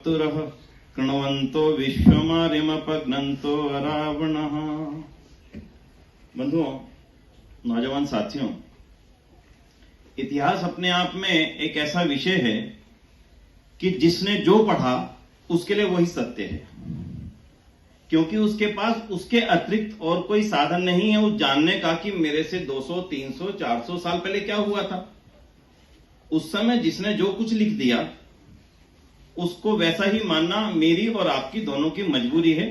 तुरः कृण्वन्तो विश्वमार्यमपघ्नन्तो अरावणः। बंधुओं, नौजवान साथियों, इतिहास अपने आप में एक ऐसा विषय है कि जिसने जो पढ़ा उसके लिए वही सत्य है, क्योंकि उसके पास उसके अतिरिक्त और कोई साधन नहीं है उस जानने का कि मेरे से 200, 300, 400 साल पहले क्या हुआ था। उस समय जिसने जो कुछ लिख दिया उसको वैसा ही मानना मेरी और आपकी दोनों की मजबूरी है,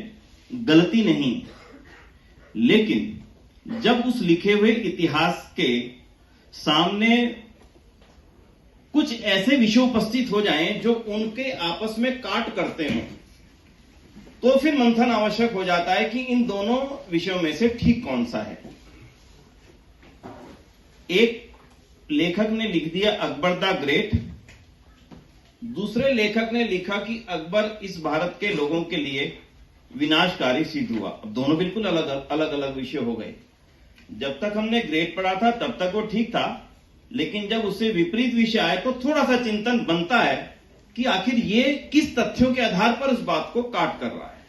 गलती नहीं। लेकिन जब उस लिखे हुए इतिहास के सामने कुछ ऐसे विषय उपस्थित हो जाएं जो उनके आपस में काट करते हैं, तो फिर मंथन आवश्यक हो जाता है कि इन दोनों विषयों में से ठीक कौन सा है। एक लेखक ने लिख दिया अकबर द ग्रेट, दूसरे लेखक ने लिखा कि अकबर इस भारत के लोगों के लिए विनाशकारी सिद्ध हुआ। अब दोनों बिल्कुल अलग अलग विषय हो गए। जब तक हमने ग्रेट पढ़ा था तब तक वो ठीक था, लेकिन जब उससे विपरीत विषय आए तो थोड़ा सा चिंतन बनता है कि आखिर ये किस तथ्यों के आधार पर उस बात को काट कर रहा है।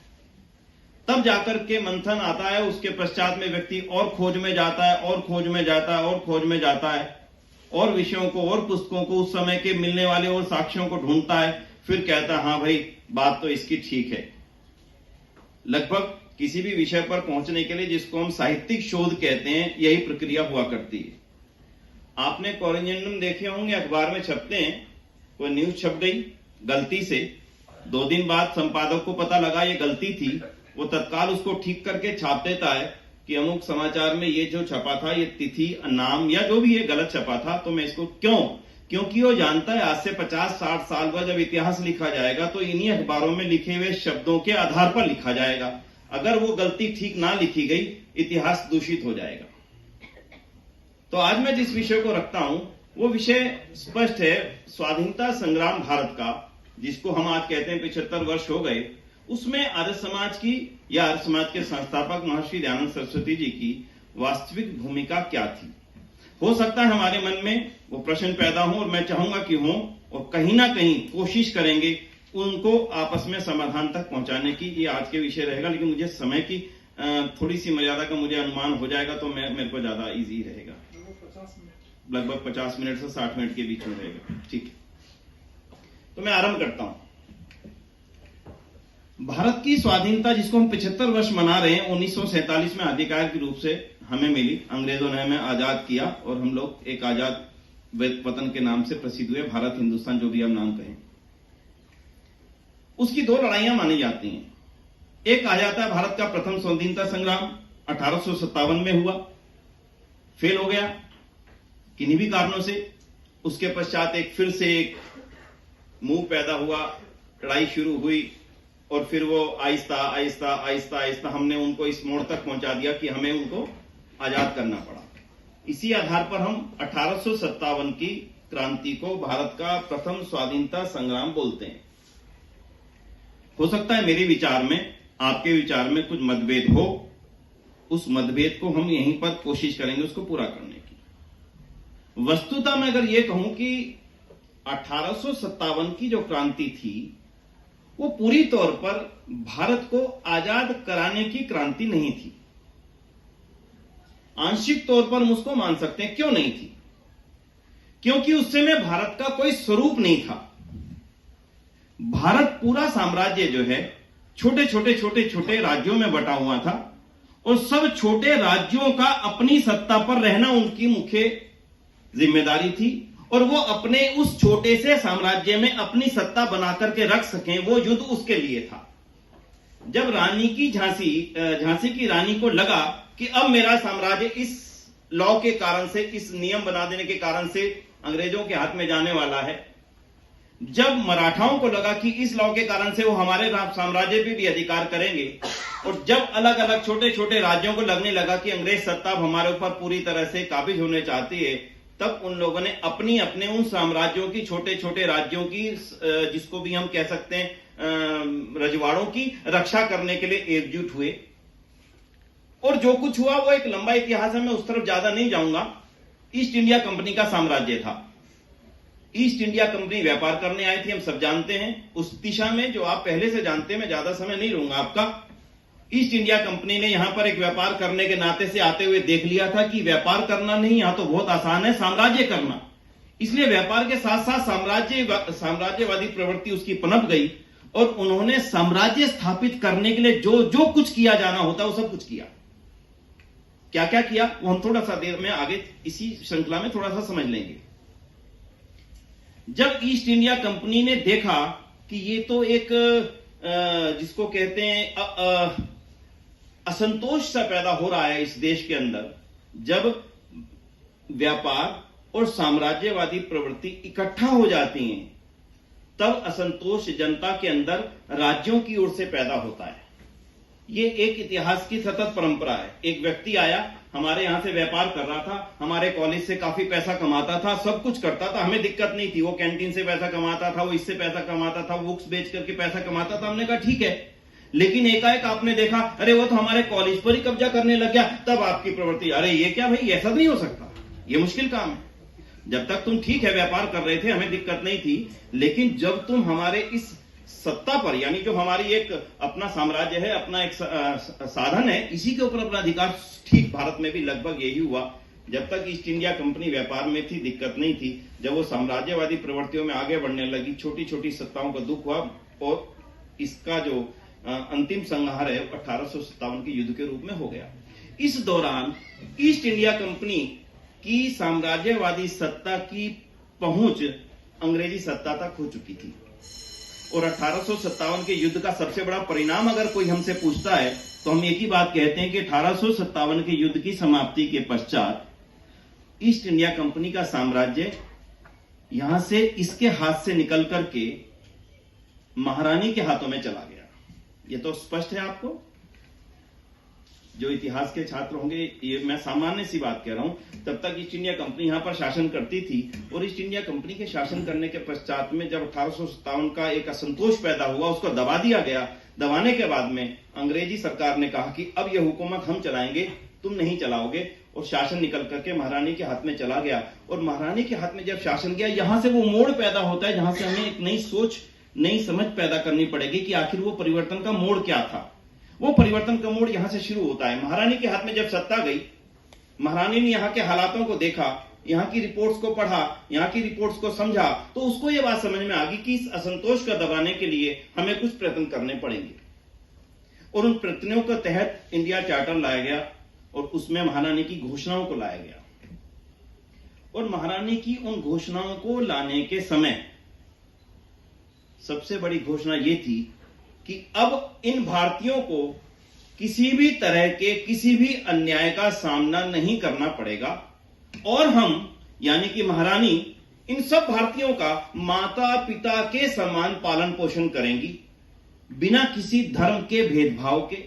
तब जाकर के मंथन आता है, उसके पश्चात में व्यक्ति और खोज में जाता है और खोज में जाता है और खोज में जाता है और विषयों को और पुस्तकों को उस समय के मिलने वाले और साक्ष्यों को ढूंढता है, फिर कहता है हाँ भाई बात तो इसकी ठीक है। लगभग किसी भी विषय पर पहुंचने के लिए जिसको हम साहित्यिक शोध कहते हैं, यही प्रक्रिया हुआ करती है। आपने कोरिजेंडम देखे होंगे, अखबार में छपते हैं, कोई न्यूज छप गई गलती से, 2 दिन बाद संपादक को पता लगा ये गलती थी, वो तत्काल उसको ठीक करके छाप देता है कि अमुक समाचार में ये जो छपा था ये तिथि नाम या जो भी ये गलत छपा था, तो मैं इसको क्योंकि वो जानता है आज से 50-60 साल बाद जब इतिहास लिखा जाएगा तो इन्हीं अखबारों में लिखे हुए शब्दों के आधार पर लिखा जाएगा। अगर वो गलती ठीक ना लिखी गई, इतिहास दूषित हो जाएगा। तो आज मैं जिस विषय को रखता हूं वो विषय स्पष्ट है, स्वाधीनता संग्राम भारत का, जिसको हम आज कहते हैं 75 वर्ष हो गए। उसमें आर्य समाज की या आर्य समाज के संस्थापक महर्षि दयानंद सरस्वती जी की वास्तविक भूमिका क्या थी। हो सकता है हमारे मन में वो प्रश्न पैदा हो, और मैं चाहूंगा कि हो, और कहीं ना कहीं कोशिश करेंगे उनको आपस में समाधान तक पहुंचाने की। ये आज के विषय रहेगा, लेकिन मुझे समय की थोड़ी सी मर्यादा का मुझे अनुमान हो जाएगा तो मेरे को ज्यादा इजी रहेगा। लगभग 50 मिनट से 60 मिनट के बीच में रहेगा, ठीक है। तो मैं आरंभ करता हूं। भारत की स्वाधीनता जिसको हम 75 वर्ष मना रहे हैं, 1947 में आधिकारिक रूप से हमें मिली। अंग्रेजों ने हमें आजाद किया और हम लोग एक आजाद वतन के नाम से प्रसिद्ध हुए, भारत हिंदुस्तान जो भी हम नाम कहें। उसकी 2 लड़ाइयां मानी जाती हैं। एक आ जाता है भारत का प्रथम स्वाधीनता संग्राम 1857 में हुआ, फेल हो गया किन्हीं भी कारणों से। उसके पश्चात फिर से एक मूव पैदा हुआ, लड़ाई शुरू हुई, और फिर वो आहिस्ता आहिस्ता आहिस्ता आहिस्ता हमने उनको इस मोड़ तक पहुंचा दिया कि हमें उनको आजाद करना पड़ा। इसी आधार पर हम 1857 की क्रांति को भारत का प्रथम स्वाधीनता संग्राम बोलते हैं। हो सकता है मेरे विचार में, आपके विचार में कुछ मतभेद हो, उस मतभेद को हम यहीं पर कोशिश करेंगे उसको पूरा करने की। वस्तुतः मैं अगर यह कहूं कि 1857 की जो क्रांति थी वो पूरी तौर पर भारत को आजाद कराने की क्रांति नहीं थी। आंशिक तौर पर हम उसको मान सकते हैं। क्यों नहीं थी? क्योंकि उस समय भारत का कोई स्वरूप नहीं था। भारत पूरा साम्राज्य जो है छोटे छोटे राज्यों में बटा हुआ था, और सब छोटे राज्यों का अपनी सत्ता पर रहना उनकी मुख्य जिम्मेदारी थी, और वो अपने उस छोटे से साम्राज्य में अपनी सत्ता बनाकर के रख सकें, वो युद्ध उसके लिए था। जब रानी की झांसी की रानी को लगा कि अब मेरा साम्राज्य इस लॉ के कारण से, इस नियम बना देने के कारण से अंग्रेजों के हाथ में जाने वाला है, जब मराठाओं को लगा कि इस लॉ के कारण से वो हमारे साम्राज्य पे भी अधिकार करेंगे, और जब अलग अलग छोटे छोटे राज्यों को लगने लगा कि अंग्रेज सत्ता हमारे ऊपर पूरी तरह से काबिज होने चाहती है, तब उन लोगों ने अपने उन साम्राज्यों की, छोटे छोटे राज्यों की, जिसको भी हम कह सकते हैं रजवाड़ों की रक्षा करने के लिए एकजुट हुए। और जो कुछ हुआ वो एक लंबा इतिहास है, मैं उस तरफ ज्यादा नहीं जाऊंगा। ईस्ट इंडिया कंपनी का साम्राज्य था। ईस्ट इंडिया कंपनी व्यापार करने आई थी, हम सब जानते हैं। उस दिशा में जो आप पहले से जानते हैं, मैं ज्यादा समय नहीं लूंगा आपका। ईस्ट इंडिया कंपनी ने यहां पर एक व्यापार करने के नाते से आते हुए देख लिया था कि व्यापार करना नहीं, यहां तो बहुत आसान है, साम्राज्य करना। इसलिए व्यापार के साथ साथ साम्राज्यवादी प्रवृत्ति उसकी पनप गई और उन्होंने साम्राज्य स्थापित करने के लिए जो जो कुछ किया जाना होता वो सब कुछ किया। क्या क्या किया वो हम थोड़ा सा देर में आगे इसी श्रृंखला में थोड़ा सा समझ लेंगे। जब ईस्ट इंडिया कंपनी ने देखा कि ये तो एक जिसको कहते हैं असंतोष सा पैदा हो रहा है इस देश के अंदर, जब व्यापार और साम्राज्यवादी प्रवृत्ति इकट्ठा हो जाती हैं तब असंतोष जनता के अंदर राज्यों की ओर से पैदा होता है। ये एक इतिहास की सतत परंपरा है। एक व्यक्ति आया, हमारे यहां से व्यापार कर रहा था, हमारे कॉलेज से काफी पैसा कमाता था, सब कुछ करता था, हमें दिक्कत नहीं थी। वो कैंटीन से पैसा कमाता था, वो इससे पैसा कमाता था, बुक्स बेच करके पैसा कमाता था। हमने कहा ठीक है, लेकिन एकाएक आपने देखा अरे वो तो हमारे कॉलेज पर ही कब्जा करने लग गया, तब आपकी प्रवृत्ति अरे ये क्या भाई, ऐसा नहीं हो सकता, ये मुश्किल काम है। जब तक तुम ठीक है व्यापार कर रहे थे, हमें दिक्कत नहीं थी, लेकिन जब तुम हमारे इस सत्ता पर, यानी जो हमारी एक अपना साम्राज्य है, अपना एक साधन है, इसी के ऊपर अपना अधिकार, ठीक भारत में भी लगभग यही हुआ। जब तक ईस्ट इंडिया कंपनी व्यापार में थी दिक्कत नहीं थी, जब वो साम्राज्यवादी प्रवृत्तियों में आगे बढ़ने लगी, छोटी छोटी सत्ताओं का दुख हुआ और इसका जो अंतिम संहार है 1857 के युद्ध के रूप में हो गया। इस दौरान ईस्ट इंडिया कंपनी की साम्राज्यवादी सत्ता की पहुंच अंग्रेजी सत्ता तक हो चुकी थी और 1857 के युद्ध का सबसे बड़ा परिणाम अगर कोई हमसे पूछता है तो हम एक ही बात कहते हैं कि 1857 के युद्ध की समाप्ति के पश्चात ईस्ट इंडिया कंपनी का साम्राज्य यहां से इसके हाथ से निकल करके महारानी के हाथों में चला गया। ये तो स्पष्ट है आपको, जो इतिहास के छात्र होंगे, ये मैं सामान्य सी बात कह रहा हूं। तब तक ईस्ट इंडिया कंपनी यहां पर शासन करती थी और ईस्ट इंडिया कंपनी के शासन करने के पश्चात में जब 1857 का एक असंतोष पैदा हुआ, उसको दबा दिया गया। दबाने के बाद में अंग्रेजी सरकार ने कहा कि अब यह हुकूमत हम चलाएंगे, तुम नहीं चलाओगे, और शासन निकल करके महारानी के हाथ में चला गया। और महारानी के हाथ में जब शासन गया, यहां से वो मोड़ पैदा होता है जहां से हमें एक नई सोच, नई समझ पैदा करनी पड़ेगी कि आखिर वो परिवर्तन का मोड़ क्या था। वो परिवर्तन का मोड़ यहां से शुरू होता है। महारानी के हाथ में जब सत्ता गई, महारानी ने यहां के हालातों को देखा, यहां की रिपोर्ट्स को पढ़ा, यहां की रिपोर्ट्स को समझा, तो उसको यह बात समझ में आ गई कि इस असंतोष का दबाने के लिए हमें कुछ प्रयत्न करने पड़ेंगे। और उन प्रयत्नों के तहत इंडिया चार्टर लाया गया और उसमें महारानी की घोषणाओं को लाया गया। और महारानी की उन घोषणाओं को लाने के समय सबसे बड़ी घोषणा यह थी कि अब इन भारतीयों को किसी भी तरह के किसी भी अन्याय का सामना नहीं करना पड़ेगा और हम, यानी कि महारानी, इन सब भारतीयों का माता पिता के समान पालन पोषण करेंगी, बिना किसी धर्म के भेदभाव के,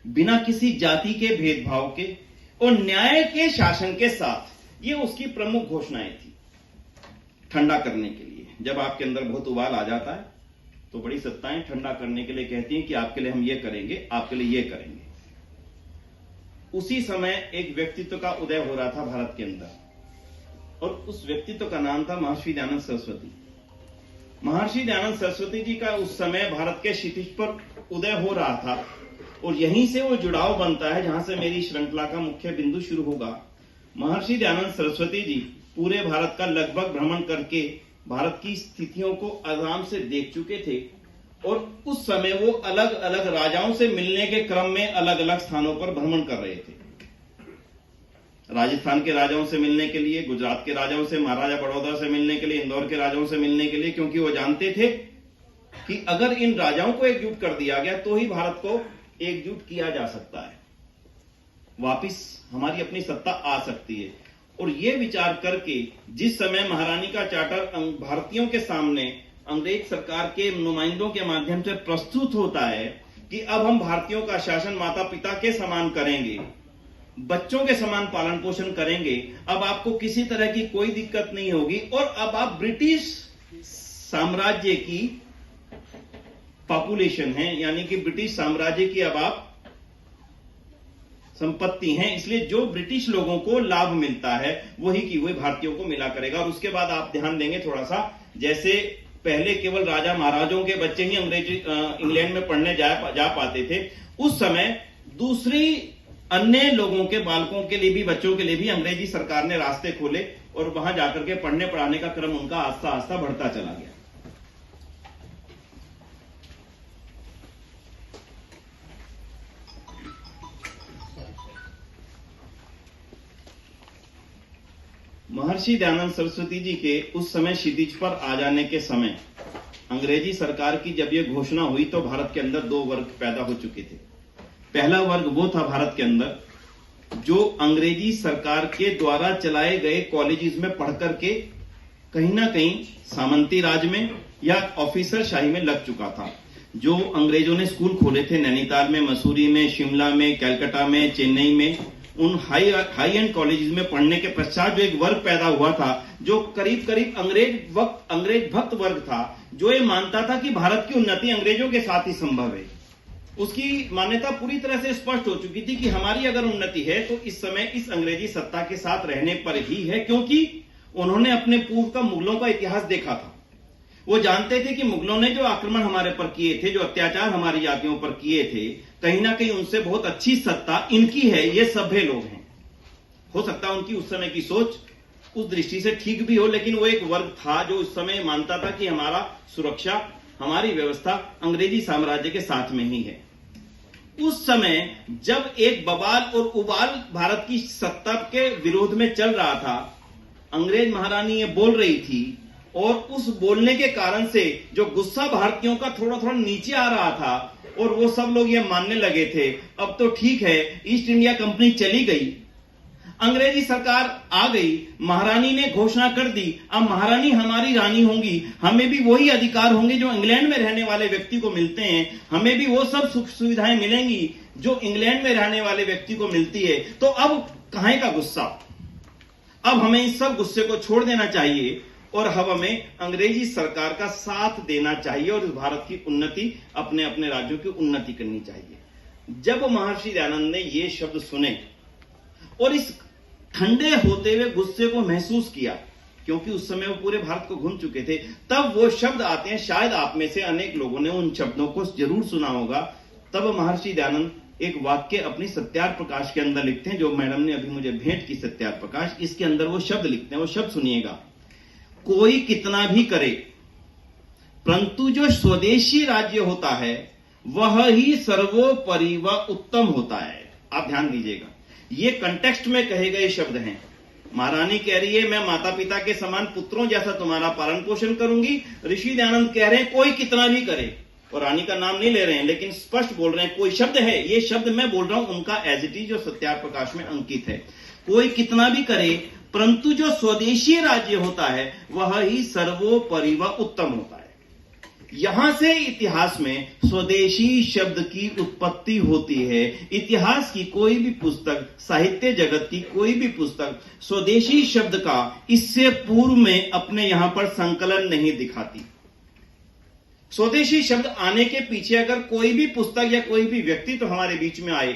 बिना किसी जाति के भेदभाव के और न्याय के शासन के साथ। ये उसकी प्रमुख घोषणाएं थी ठंडा करने के लिए। जब आपके अंदर बहुत उबाल आ जाता है तो बड़ी सत्ताएं ठंडा करने के लिए कहती हैं कि आपके लिए हम ये करेंगे, आपके लिए ये करेंगे। उसी समय एक व्यक्तित्व का उदय हो रहा था भारत के अंदर और उस व्यक्तित्व का नाम था महर्षि दयानंद सरस्वती। महर्षि दयानंद सरस्वती जी का उस समय भारत के क्षितिज पर उदय हो रहा था और यहीं से वो जुड़ाव बनता है जहां से मेरी श्रृंखला का मुख्य बिंदु शुरू होगा। महर्षि दयानंद सरस्वती जी पूरे भारत का लगभग भ्रमण करके भारत की स्थितियों को आराम से देख चुके थे और उस समय वो अलग अलग राजाओं से मिलने के क्रम में अलग अलग स्थानों पर भ्रमण कर रहे थे। राजस्थान के राजाओं से मिलने के लिए, गुजरात के राजाओं से, महाराजा बड़ौदा से मिलने के लिए, इंदौर के राजाओं से मिलने के लिए, क्योंकि वो जानते थे कि अगर इन राजाओं को एकजुट कर दिया गया तो ही भारत को एकजुट किया जा सकता है, वापिस हमारी अपनी सत्ता आ सकती है। और ये विचार करके जिस समय महारानी का चार्टर भारतीयों के सामने अंग्रेज सरकार के नुमाइंदों के माध्यम से प्रस्तुत होता है कि अब हम भारतीयों का शासन माता पिता के समान करेंगे, बच्चों के समान पालन पोषण करेंगे, अब आपको किसी तरह की कोई दिक्कत नहीं होगी और अब आप ब्रिटिश साम्राज्य की पॉपुलेशन हैं, यानी कि ब्रिटिश साम्राज्य की अब आप संपत्ति हैं, इसलिए जो ब्रिटिश लोगों को लाभ मिलता है वही की वही भारतीयों को मिला करेगा। और उसके बाद आप ध्यान देंगे थोड़ा सा, जैसे पहले केवल राजा महाराजों के बच्चे ही अंग्रेजी इंग्लैंड में पढ़ने जा पाते थे, उस समय दूसरी अन्य लोगों के बालकों के लिए भी, बच्चों के लिए भी अंग्रेजी सरकार ने रास्ते खोले और वहां जाकर के पढ़ने पढ़ाने का क्रम उनका आस्ता आस्ता बढ़ता चला गया। महर्षि दयानंद सरस्वती जी के उस समय क्षितिज पर आ जाने के समय अंग्रेजी सरकार की जब यह घोषणा हुई तो भारत के अंदर दो वर्ग पैदा हो चुके थे। पहला वर्ग वो था भारत के अंदर जो अंग्रेजी सरकार के द्वारा चलाए गए कॉलेजेस में पढ़ करके कहीं ना कहीं सामंती राज में या ऑफिसर शाही में लग चुका था। जो अंग्रेजों ने स्कूल खोले थे नैनीताल में, मसूरी में, शिमला में, कलकत्ता में, चेन्नई में, उन हाई एंड कॉलेजेस में पढ़ने के पश्चात जो एक वर्ग पैदा हुआ था जो करीब करीब अंग्रेज भक्त वर्ग था, जो ये मानता था कि भारत की उन्नति अंग्रेजों के साथ ही संभव है। उसकी मान्यता पूरी तरह से स्पष्ट हो चुकी थी कि हमारी अगर उन्नति है तो इस समय इस अंग्रेजी सत्ता के साथ रहने पर ही है, क्योंकि उन्होंने अपने पूर्व का मुगलों का इतिहास देखा था। वो जानते थे कि मुगलों ने जो आक्रमण हमारे पर किए थे, जो अत्याचार हमारी जातियों पर किए थे, कहीं ना कहीं उनसे बहुत अच्छी सत्ता इनकी है, ये सभ्य लोग हैं। हो सकता है उनकी उस समय की सोच उस दृष्टि से ठीक भी हो, लेकिन वो एक वर्ग था जो उस समय मानता था कि हमारा सुरक्षा, हमारी व्यवस्था अंग्रेजी साम्राज्य के साथ में ही है। उस समय जब एक बवाल और उबाल भारत की सत्ता के विरोध में चल रहा था, अंग्रेज महारानी ये बोल रही थी और उस बोलने के कारण से जो गुस्सा भारतीयों का थोड़ा थोड़ा नीचे आ रहा था और वो सब लोग ये मानने लगे थे अब तो ठीक है, ईस्ट इंडिया कंपनी चली गई, अंग्रेजी सरकार आ गई, महारानी ने घोषणा कर दी, अब महारानी हमारी रानी होंगी, हमें भी वही अधिकार होंगे जो इंग्लैंड में रहने वाले व्यक्ति को मिलते हैं, हमें भी वो सब सुख सुविधाएं मिलेंगी जो इंग्लैंड में रहने वाले व्यक्ति को मिलती है। तो अब काहे का गुस्सा, अब हमें इस सब गुस्से को छोड़ देना चाहिए और अब हमें अंग्रेजी सरकार का साथ देना चाहिए और भारत की उन्नति, अपने अपने राज्यों की उन्नति करनी चाहिए। जब महर्षि दयानंद ने ये शब्द सुने और इस ठंडे होते हुए गुस्से को महसूस किया, क्योंकि उस समय वो पूरे भारत को घूम चुके थे, तब वो शब्द आते हैं। शायद आप में से अनेक लोगों ने उन शब्दों को जरूर सुना होगा। तब महर्षि दयानंद एक वाक्य अपनी सत्यार्थ प्रकाश के अंदर लिखते हैं, जो मैडम ने अभी मुझे भेंट की सत्यार्थ प्रकाश, इसके अंदर वो शब्द लिखते हैं। वो शब्द सुनिएगा, कोई कितना भी करे परंतु जो स्वदेशी राज्य होता है वह ही सर्वोपरि व उत्तम होता है। आप ध्यान दीजिएगा, ये कंटेक्स्ट में कहे गए शब्द हैं। महारानी कह रही है मैं माता पिता के समान पुत्रों जैसा तुम्हारा पालन पोषण करूंगी। ऋषि दयानंद कह रहे हैं कोई कितना भी करे, और रानी का नाम नहीं ले रहे हैं लेकिन स्पष्ट बोल रहे हैं, कोई शब्द है, ये शब्द मैं बोल रहा हूं उनका एज इट इज जो सत्यार्थ प्रकाश में अंकित है। कोई कितना भी करे परंतु जो स्वदेशी राज्य होता है वह ही सर्वोपरि व उत्तम होता है। यहां से इतिहास में स्वदेशी शब्द की उत्पत्ति होती है। इतिहास की कोई भी पुस्तक, साहित्य जगत की कोई भी पुस्तक स्वदेशी शब्द का इससे पूर्व में अपने यहां पर संकलन नहीं दिखाती। स्वदेशी शब्द आने के पीछे अगर कोई भी पुस्तक या कोई भी व्यक्ति तो हमारे बीच में आए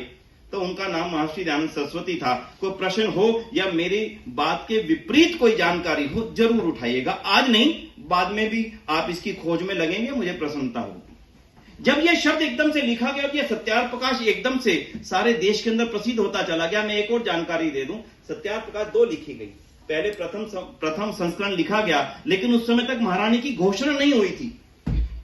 तो उनका नाम महर्षि दयानंद सरस्वती था। कोई प्रश्न हो या मेरी बात के विपरीत कोई जानकारी हो जरूर उठाइएगा, आज नहीं बाद में भी आप इसकी खोज में लगेंगे, मुझे प्रसन्नता होगी। जब यह शब्द एकदम से लिखा गया और यह सत्यार्थ प्रकाश एकदम से सारे देश के अंदर प्रसिद्ध होता चला गया। मैं एक और जानकारी दे दूं, सत्यार्थ प्रकाश 2 लिखी गई। पहले प्रथम संस्करण लिखा गया लेकिन उस समय तक महारानी की घोषणा नहीं हुई थी,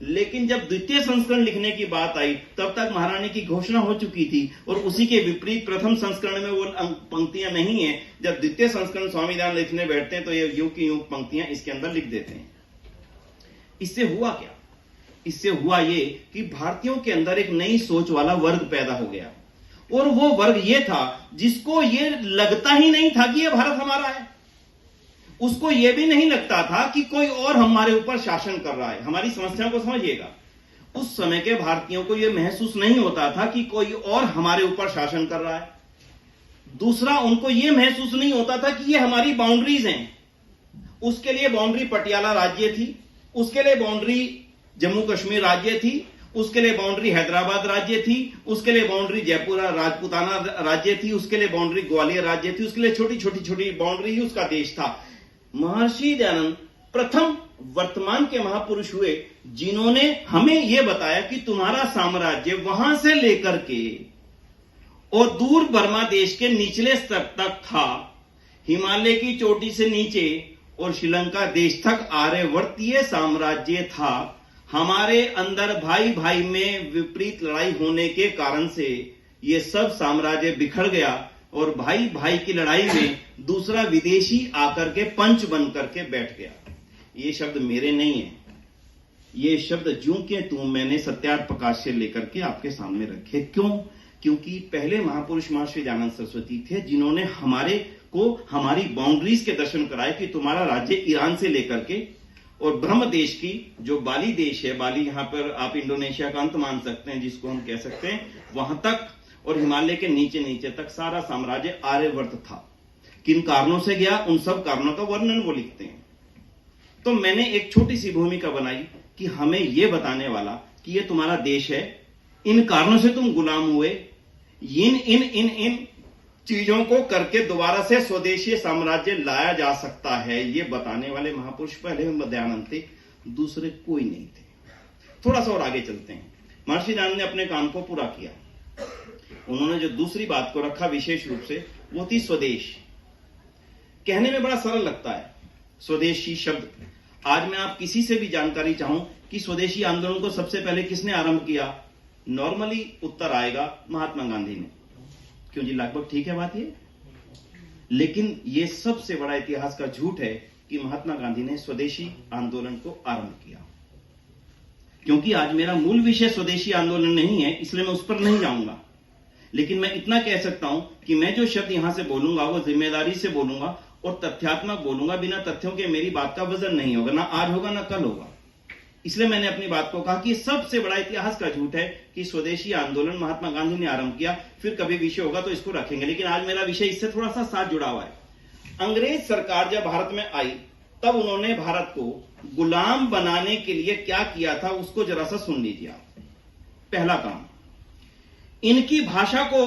लेकिन जब द्वितीय संस्करण लिखने की बात आई तब तक महारानी की घोषणा हो चुकी थी और उसी के विपरीत प्रथम संस्करण में वो पंक्तियां नहीं है। जब द्वितीय संस्करण स्वामी दयानंद लिखने बैठते हैं तो ये यूं की यूं पंक्तियां इसके अंदर लिख देते हैं। इससे हुआ क्या? इससे हुआ ये कि भारतीयों के अंदर एक नई सोच वाला वर्ग पैदा हो गया और वो वर्ग ये था जिसको ये लगता ही नहीं था कि ये भारत हमारा है। उसको यह भी नहीं लगता था कि कोई और हमारे ऊपर शासन कर रहा है। हमारी समस्या को समझिएगा, उस समय के भारतीयों को यह महसूस नहीं होता था कि कोई और हमारे ऊपर शासन कर रहा है। दूसरा, उनको यह महसूस नहीं होता था कि ये हमारी बाउंड्रीज हैं। उसके लिए बाउंड्री पटियाला राज्य थी, उसके लिए बाउंड्री जम्मू कश्मीर राज्य थी उसके लिए बाउंड्री हैदराबाद राज्य थी, उसके लिए बाउंड्री जयपुर राजपूताना राज्य थी, उसके लिए बाउंड्री ग्वालियर राज्य थी, उसके लिए छोटी छोटी छोटी बाउंड्री ही उसका देश था। महर्षि दयानंद प्रथम वर्तमान के महापुरुष हुए जिन्होंने हमें यह बताया कि तुम्हारा साम्राज्य वहां से लेकर के और दूर बर्मा देश के निचले स्तर तक था, हिमालय की चोटी से नीचे और श्रीलंका देश तक आर्यवर्तीय साम्राज्य था। हमारे अंदर भाई भाई में विपरीत लड़ाई होने के कारण से यह सब साम्राज्य बिखर गया और भाई भाई की लड़ाई में दूसरा विदेशी आकर के पंच बन करके बैठ गया। ये शब्द मेरे नहीं है, ये शब्द ज्यों के तुम मैंने सत्यार्थ प्रकाश से लेकर के आपके सामने रखे। क्यों? क्योंकि पहले महापुरुष महर्षि दयानंद सरस्वती थे जिन्होंने हमारे को हमारी बाउंड्रीज के दर्शन कराए कि तुम्हारा राज्य ईरान से लेकर के और ब्रह्म देश की जो बाली देश है, बाली यहां पर आप इंडोनेशिया का अंत मान सकते हैं जिसको हम कह सकते हैं, वहां तक और हिमालय के नीचे नीचे तक सारा साम्राज्य आर्यवर्त था। किन कारणों से गया, उन सब कारणों का वर्णन वो लिखते हैं। तो मैंने एक छोटी सी भूमिका बनाई कि हमें यह बताने वाला कि ये तुम्हारा देश है, इन कारणों से तुम गुलाम हुए, इन इन इन इन चीजों को करके दोबारा से स्वदेशी साम्राज्य लाया जा सकता है, ये बताने वाले महापुरुष पहले दयानंद थे, दूसरे कोई नहीं थे। थोड़ा सा और आगे चलते हैं। महर्षि दयानंद ने अपने काम को पूरा किया। उन्होंने जो दूसरी बात को रखा विशेष रूप से वो थी स्वदेश। कहने में बड़ा सरल लगता है स्वदेशी शब्द। आज मैं आप किसी से भी जानकारी चाहूं कि स्वदेशी आंदोलन को सबसे पहले किसने आरंभ किया, नॉर्मली उत्तर आएगा महात्मा गांधी ने। क्यों जी, लगभग ठीक है बात ये। लेकिन ये सबसे बड़ा इतिहास का झूठ है कि महात्मा गांधी ने स्वदेशी आंदोलन को आरंभ किया। क्योंकि आज मेरा मूल विषय स्वदेशी आंदोलन नहीं है, इसलिए मैं उस पर नहीं जाऊंगा। लेकिन मैं इतना कह सकता हूं कि मैं जो शब्द यहां से बोलूंगा वो जिम्मेदारी से बोलूंगा और तथ्यात्मक बोलूंगा। बिना तथ्यों के मेरी बात का वजन नहीं होगा, ना आज होगा ना कल होगा। इसलिए मैंने अपनी बात को कहा कि सबसे बड़ा इतिहास का झूठ है कि स्वदेशी आंदोलन महात्मा गांधी ने आरंभ किया। फिर कभी विषय होगा तो इसको रखेंगे, लेकिन आज मेरा विषय इससे थोड़ा सा साथ जुड़ा हुआ है। अंग्रेज सरकार जब भारत में आई तब उन्होंने भारत को गुलाम बनाने के लिए क्या किया था उसको जरा सा सुन लीजिए आप। पहला काम, इनकी भाषा को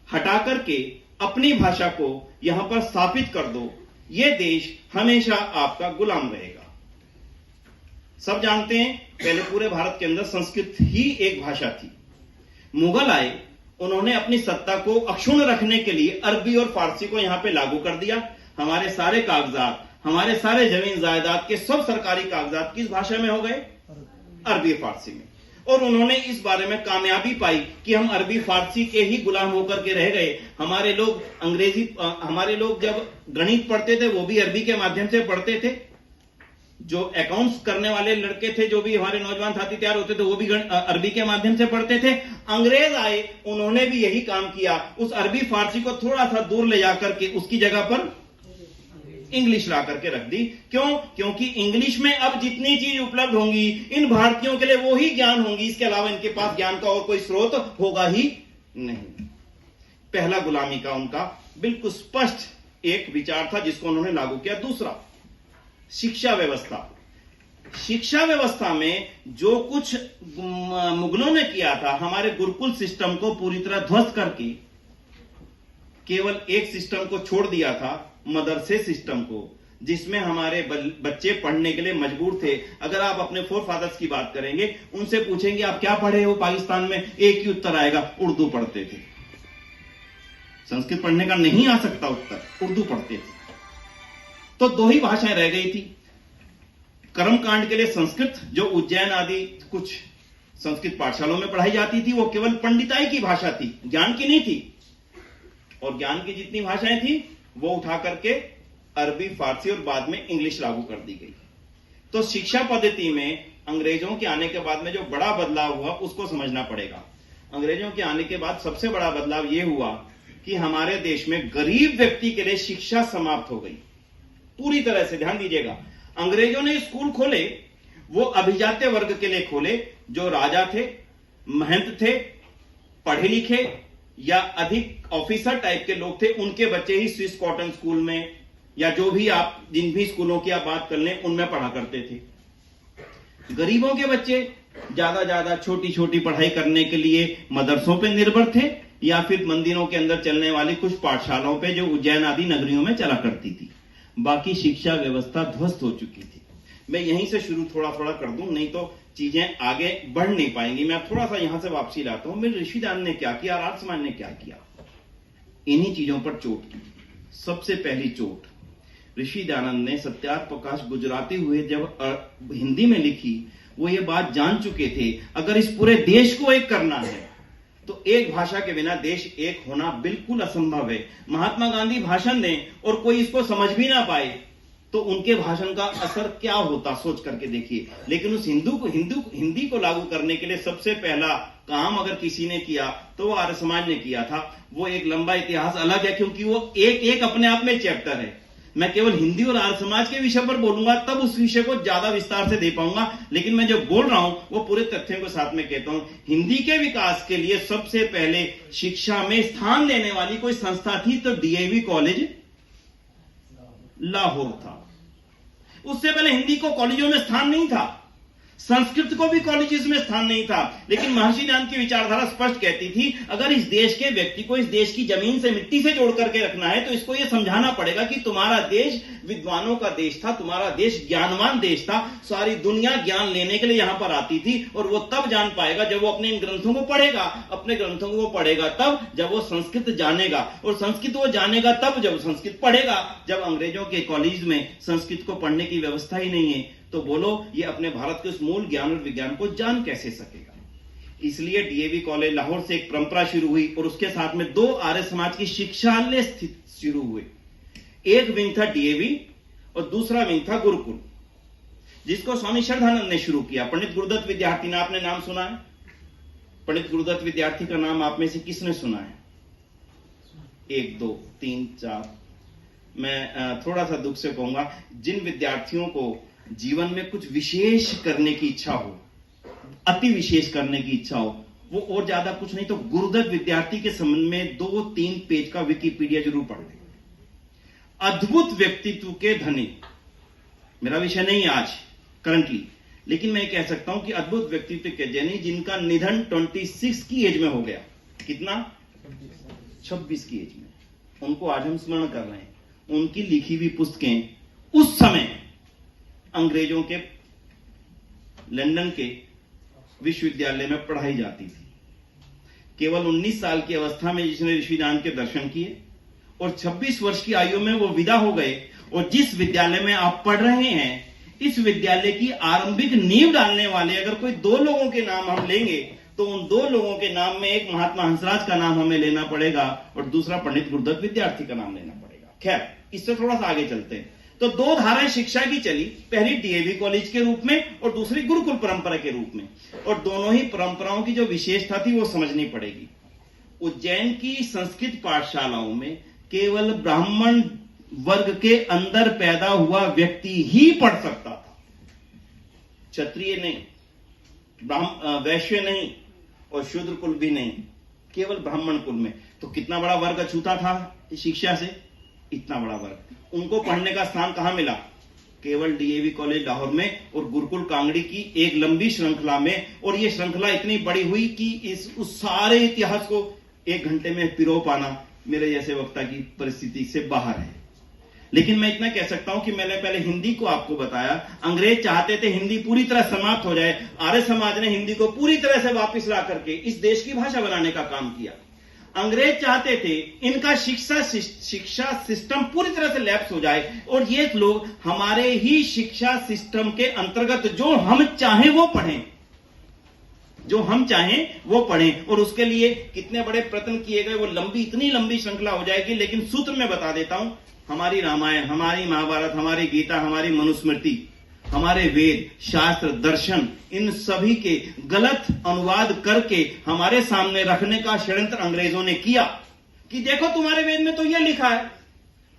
हटा करके अपनी भाषा को यहां पर स्थापित कर दो, यह देश हमेशा आपका गुलाम रहेगा। सब जानते हैं पहले पूरे भारत के अंदर संस्कृत ही एक भाषा थी। मुगल आए, उन्होंने अपनी सत्ता को अक्षुण्ण रखने के लिए अरबी और फारसी को यहां पे लागू कर दिया। हमारे सारे कागजात, हमारे सारे जमीन जायदाद के सब सरकारी कागजात किस भाषा में हो गए? अरबी फारसी में। और उन्होंने इस बारे में कामयाबी पाई कि हम अरबी फारसी के ही गुलाम होकर के रह गए। हमारे लोग जब गणित पढ़ते थे वो भी अरबी के माध्यम से पढ़ते थे। जो अकाउंट्स करने वाले लड़के थे, जो भी हमारे नौजवान साथी तैयार होते थे, वो भी अरबी के माध्यम से पढ़ते थे। अंग्रेज आए, उन्होंने भी यही काम किया, उस अरबी फारसी को थोड़ा सा दूर ले जाकर के उसकी जगह पर इंग्लिश ला करके रख दी। क्यों? क्योंकि इंग्लिश में अब जितनी चीज उपलब्ध होंगी इन भारतीयों के लिए वो ही ज्ञान होंगी, इसके अलावा इनके पास ज्ञान का और कोई स्रोत होगा ही नहीं। पहला गुलामी का उनका बिल्कुल स्पष्ट एक विचार था जिसको उन्होंने लागू किया। दूसरा, शिक्षा व्यवस्था। शिक्षा व्यवस्था में जो कुछ मुगलों ने किया था, हमारे गुरुकुल सिस्टम को पूरी तरह ध्वस्त करके केवल एक सिस्टम को छोड़ दिया था, मदरसे सिस्टम को, जिसमें हमारे बच्चे पढ़ने के लिए मजबूर थे। अगर आप अपने फोर फादर्स की बात करेंगे, उनसे पूछेंगे आप क्या पढ़े हो पाकिस्तान में, एक ही उत्तर आएगा, उर्दू पढ़ते थे। संस्कृत पढ़ने का नहीं आ सकता उत्तर, उर्दू पढ़ते थे। तो दो ही भाषाएं रह गई थी। कर्मकांड के लिए संस्कृत, जो उज्जैन आदि कुछ संस्कृत पाठशालों में पढ़ाई जाती थी, वो केवल पंडिताई की भाषा थी, ज्ञान की नहीं थी। और ज्ञान की जितनी भाषाएं थी वो उठा करके अरबी, फारसी और बाद में इंग्लिश लागू कर दी गई। तो शिक्षा पद्धति में अंग्रेजों के आने के बाद में जो बड़ा बदलाव हुआ उसको समझना पड़ेगा। अंग्रेजों के आने के बाद सबसे बड़ा बदलाव यह हुआ कि हमारे देश में गरीब व्यक्ति के लिए शिक्षा समाप्त हो गई पूरी तरह से। ध्यान दीजिएगा, अंग्रेजों ने स्कूल खोले, वो अभिजात्य वर्ग के लिए खोले, जो राजा थे, महंत थे, पढ़े लिखे या अधिक ऑफिसर टाइप के लोग थे, उनके बच्चे ही स्विस कॉटन स्कूल में या जो भी आप जिन भी स्कूलों की आप बात कर लें उनमें पढ़ा करते थे। गरीबों के बच्चे ज्यादा छोटी छोटी पढ़ाई करने के लिए मदरसों पे निर्भर थे या फिर मंदिरों के अंदर चलने वाली कुछ पाठशालाओं पे जो उज्जैन आदि नगरियों में चला करती थी। बाकी शिक्षा व्यवस्था ध्वस्त हो चुकी थी। मैं यहीं से शुरू थोड़ा कर दूं, नहीं तो चीजें आगे बढ़ नहीं पाएंगी। मैं थोड़ा सा यहां से वापसी लाता हूं। मेरे ऋषिदान ने क्या किया, आर्य समाज ने क्या किया, इन्हीं चीजों पर चोट की। सबसे पहली चोट ऋषि दयानंद ने सत्यार्थ प्रकाश गुजराती हुए जब हिंदी में लिखी, वो ये बात जान चुके थे अगर इस पूरे देश को एक करना है तो एक भाषा के बिना देश एक होना बिल्कुल असंभव है। महात्मा गांधी भाषण दें और कोई इसको समझ भी ना पाए तो उनके भाषण का असर क्या होता, सोच करके देखिए। लेकिन उस हिंदी को लागू करने के लिए सबसे पहला काम अगर किसी ने किया तो वो आर्य समाज ने किया था। वो एक लंबा इतिहास अलग है, क्योंकि वो एक अपने आप में चैप्टर है। मैं केवल हिंदी और आर्य समाज के विषय पर बोलूंगा तब उस विषय को ज्यादा विस्तार से दे पाऊंगा, लेकिन मैं जो बोल रहा हूं वो पूरे तथ्यों के साथ में कहता हूं। हिंदी के विकास के लिए सबसे पहले शिक्षा में स्थान देने वाली कोई संस्था थी तो डीएवी कॉलेज लाहौर था। उससे पहले हिंदी को कॉलेजों में स्थान नहीं था, संस्कृत को भी कॉलेजेस में स्थान नहीं था। लेकिन महर्षि दयानंद की विचारधारा स्पष्ट कहती थी अगर इस देश के व्यक्ति को इस देश की जमीन से मिट्टी से जोड़ करके रखना है तो इसको यह समझाना पड़ेगा कि तुम्हारा देश विद्वानों का देश था, तुम्हारा देश ज्ञानवान देश था। सारी दुनिया ज्ञान लेने के लिए यहां पर आती थी और वो तब जान पाएगा जब वो अपने इन ग्रंथों को पढ़ेगा। अपने ग्रंथों को वो पढ़ेगा तब जब वो संस्कृत जानेगा, और संस्कृत वो जानेगा तब जब संस्कृत पढ़ेगा। जब अंग्रेजों के कॉलेज में संस्कृत को पढ़ने की व्यवस्था ही नहीं है तो बोलो ये अपने भारत के उस मूल ज्ञान और विज्ञान को जान कैसे सकेगा। इसलिए डीएवी कॉलेज लाहौर से एक परंपरा शुरू हुई और उसके साथ में 2 आर्य समाज की शिक्षालय स्थित शुरू हुए। एक विंग था डीएवी और दूसरा विंग था गुरुकुल, जिसको स्वामी श्रद्धानंद ने शुरू किया। पंडित गुरुदत्त विद्यार्थी ने आपने नाम सुना है? पंडित गुरुदत्त विद्यार्थी का नाम आप में से किसने सुना है? 1 2 3 4। मैं थोड़ा सा दुख से कहूंगा, जिन विद्यार्थियों को जीवन में कुछ विशेष करने की इच्छा हो, अति विशेष करने की इच्छा हो, वो और ज्यादा कुछ नहीं तो गुरुदत्त विद्यार्थी के संबंध में 2-3 पेज का विकिपीडिया जरूर पढ़ लें। अद्भुत व्यक्तित्व के धनी, मेरा विषय नहीं आज करंटली, लेकिन मैं कह सकता हूं कि अद्भुत व्यक्तित्व के धनी जिनका निधन 26 की एज में हो गया। कितना? 26 की एज में। उनको आज हम स्मरण कर रहे हैं। उनकी लिखी हुई पुस्तकें उस समय अंग्रेजों के लंदन के विश्वविद्यालय में पढ़ाई जाती थी। केवल 19 साल की अवस्था में जिसने ऋषिदान के दर्शन किए और 26 वर्ष की आयु में वो विदा हो गए। और जिस विद्यालय में आप पढ़ रहे हैं, इस विद्यालय की आरंभिक नींव डालने वाले अगर कोई 2 लोगों के नाम हम लेंगे तो उन 2 लोगों के नाम में एक महात्मा हंसराज का नाम हमें लेना पड़ेगा और दूसरा पंडित गुरुदत्त विद्यार्थी का नाम लेना पड़ेगा। खैर, इससे थोड़ा सा आगे चलते हैं। तो 2 धाराएं शिक्षा की चली, पहली डीएवी कॉलेज के रूप में और दूसरी गुरुकुल परंपरा के रूप में। और दोनों ही परंपराओं की जो विशेषता थी वो समझनी पड़ेगी। उज्जैन की संस्कृत पाठशालाओं में केवल ब्राह्मण वर्ग के अंदर पैदा हुआ व्यक्ति ही पढ़ सकता था, क्षत्रिय नहीं, वैश्य नहीं और शूद्र कुल भी नहीं, केवल ब्राह्मण कुल में। तो कितना बड़ा वर्ग अछूता था शिक्षा से, इतना बड़ा वर्ग। उनको पढ़ने का स्थान कहां मिला? केवल डीएवी कॉलेज लाहौर में और गुरुकुल कांगड़ी की एक लंबी श्रृंखला में। और यह श्रृंखला इतनी बड़ी हुई कि उस सारे इतिहास को 1 घंटे में पिरो पाना मेरे जैसे वक्ता की परिस्थिति से बाहर है। लेकिन मैं इतना कह सकता हूं कि मैंने पहले हिंदी को आपको बताया। अंग्रेज चाहते थे हिंदी पूरी तरह समाप्त हो जाए, आर्य समाज ने हिंदी को पूरी तरह से वापस ला करके इस देश की भाषा बनाने का काम किया। अंग्रेज चाहते थे इनका शिक्षा सिस्टम पूरी तरह से लैप्स हो जाए और ये लोग हमारे ही शिक्षा सिस्टम के अंतर्गत जो हम चाहें वो पढ़ें, जो हम चाहें वो पढ़ें। और उसके लिए कितने बड़े प्रयत्न किए गए वो इतनी लंबी श्रृंखला हो जाएगी। लेकिन सूत्र में बता देता हूं, हमारी रामायण, हमारी महाभारत, हमारी गीता, हमारी मनुस्मृति, हमारे वेद, शास्त्र, दर्शन, इन सभी के गलत अनुवाद करके हमारे सामने रखने का षड्यंत्र अंग्रेजों ने किया कि देखो तुम्हारे वेद में तो यह लिखा है,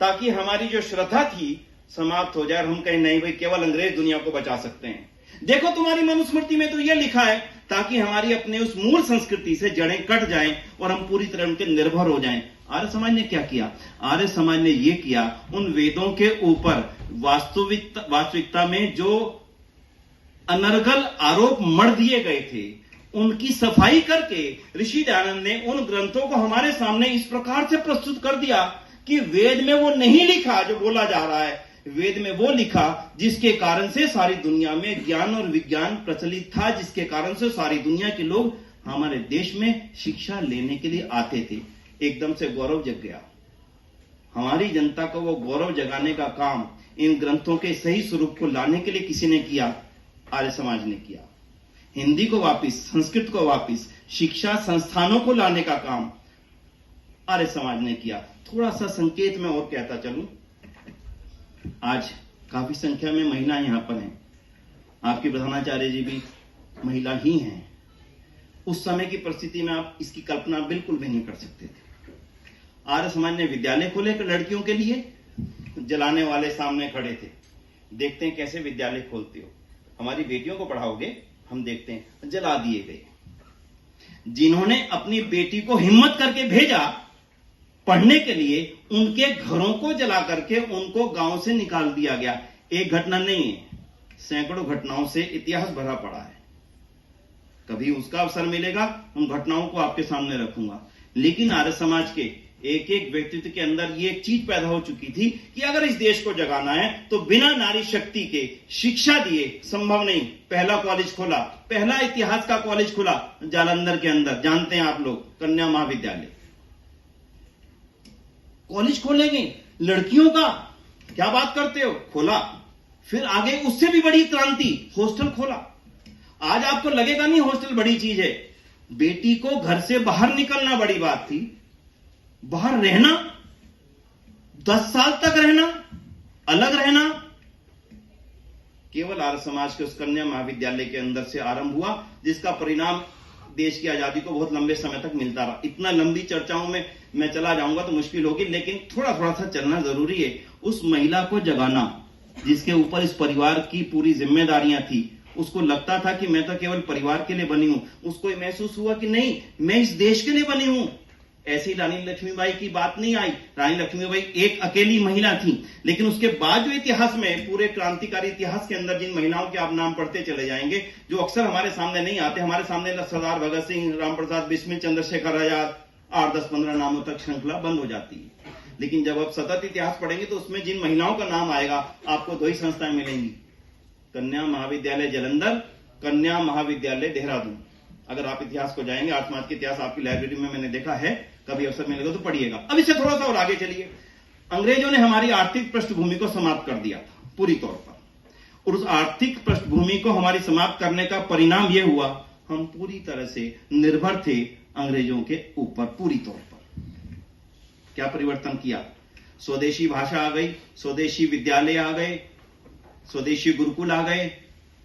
ताकि हमारी जो श्रद्धा थी समाप्त हो जाए और हम कहें नहीं भाई केवल अंग्रेज दुनिया को बचा सकते हैं। देखो तुम्हारी मनुस्मृति में तो यह लिखा है, ताकि हमारी अपने उस मूल संस्कृति से जड़ें कट जाएं और हम पूरी तरह उनके निर्भर हो जाएं। आर्य समाज ने क्या किया? आर्य समाज ने यह किया, उन वेदों के ऊपर वास्तविकता में जो अनर्गल आरोप मढ़ दिए गए थे, उनकी सफाई करके ऋषि दयानंद ने उन ग्रंथों को हमारे सामने इस प्रकार से प्रस्तुत कर दिया कि वेद में वो नहीं लिखा जो बोला जा रहा है, वेद में वो लिखा जिसके कारण से सारी दुनिया में ज्ञान और विज्ञान प्रचलित था, जिसके कारण से सारी दुनिया के लोग हमारे देश में शिक्षा लेने के लिए आते थे। एकदम से गौरव जग गया। हमारी जनता को वो गौरव जगाने का काम इन ग्रंथों के सही स्वरूप को लाने के लिए किसी ने किया, आर्य समाज ने किया। हिंदी को वापिस, संस्कृत को वापिस, शिक्षा संस्थानों को लाने का काम आर्य समाज ने किया। थोड़ा सा संकेत में और कहता चलूं, आज काफी संख्या में महिलाएं यहां पर हैं। आपके प्रधानाचार्य जी भी महिला ही हैं। उस समय की परिस्थिति में आप इसकी कल्पना बिल्कुल भी नहीं कर सकते थे। आर्य समाज ने विद्यालय खोले लड़कियों के लिए, जलाने वाले सामने खड़े थे। देखते हैं कैसे विद्यालय खोलते हो, हमारी बेटियों को पढ़ाओगे, हम देखते हैं। जला दिए गए। जिन्होंने अपनी बेटी को हिम्मत करके भेजा पढ़ने के लिए, उनके घरों को जला करके उनको गांव से निकाल दिया गया। एक घटना नहीं है, सैकड़ों घटनाओं से इतिहास भरा पड़ा है। कभी उसका अवसर मिलेगा, उन घटनाओं को आपके सामने रखूंगा। लेकिन आर्य समाज के एक एक व्यक्तित्व के अंदर ये एक चीज पैदा हो चुकी थी कि अगर इस देश को जगाना है तो बिना नारी शक्ति के शिक्षा दिए संभव नहीं। पहला कॉलेज खोला, पहला इतिहास का कॉलेज खुला जालंधर के अंदर, जानते हैं आप लोग, कन्या महाविद्यालय। कॉलेज खोलेंगे लड़कियों का, क्या बात करते हो, खोला। फिर आगे उससे भी बड़ी क्रांति, हॉस्टल खोला। आज आपको लगेगा नहीं हॉस्टल बड़ी चीज है, बेटी को घर से बाहर निकलना बड़ी बात थी। बाहर रहना, 10 साल तक रहना, अलग रहना, केवल आर्य समाज के उस कन्या महाविद्यालय के अंदर से आरंभ हुआ, जिसका परिणाम देश की आजादी को बहुत लंबे समय तक मिलता रहा। इतना लंबी चर्चाओं में मैं चला जाऊंगा तो मुश्किल होगी, लेकिन थोड़ा थोड़ा सा चलना जरूरी है। उस महिला को जगाना जिसके ऊपर इस परिवार की पूरी जिम्मेदारियां थी, उसको लगता था कि मैं तो केवल परिवार के लिए बनी हूं। उसको महसूस हुआ कि नहीं, मैं इस देश के लिए बनी हूं। ऐसी रानी लक्ष्मीबाई की बात नहीं आई। रानी लक्ष्मीबाई एक अकेली महिला थी, लेकिन उसके बाद जो इतिहास में, पूरे क्रांतिकारी इतिहास के अंदर जिन महिलाओं के आप नाम पढ़ते चले जाएंगे, जो अक्सर हमारे सामने नहीं आते, हमारे सामने सरदार भगत सिंह, राम प्रसाद बिस्मिल, चंद्रशेखर आजाद, 8, 10, 15 नामों तक श्रृंखला बंद हो जाती है। लेकिन जब आप सतत इतिहास पढ़ेंगे तो उसमें जिन महिलाओं का नाम आएगा, आपको 2 ही संस्थाएं मिलेंगी, कन्या महाविद्यालय जालंधर, कन्या महाविद्यालय देहरादून। अगर आप इतिहास को जाएंगे, आर्य समाज के इतिहास आपकी लाइब्रेरी में मैंने देखा है, कभी अवसर मिलेगा तो पढ़िएगा। अब इससे थोड़ा सा और आगे चलिए। अंग्रेजों ने हमारी आर्थिक पृष्ठभूमि को समाप्त कर दिया था पूरी तौर पर, और उस आर्थिक पृष्ठभूमि को हमारी समाप्त करने का परिणाम यह हुआ, हम पूरी तरह से निर्भर थे अंग्रेजों के ऊपर पूरी तौर पर। क्या परिवर्तन किया? स्वदेशी भाषा आ गई, स्वदेशी विद्यालय आ गए, स्वदेशी गुरुकुल आ गए।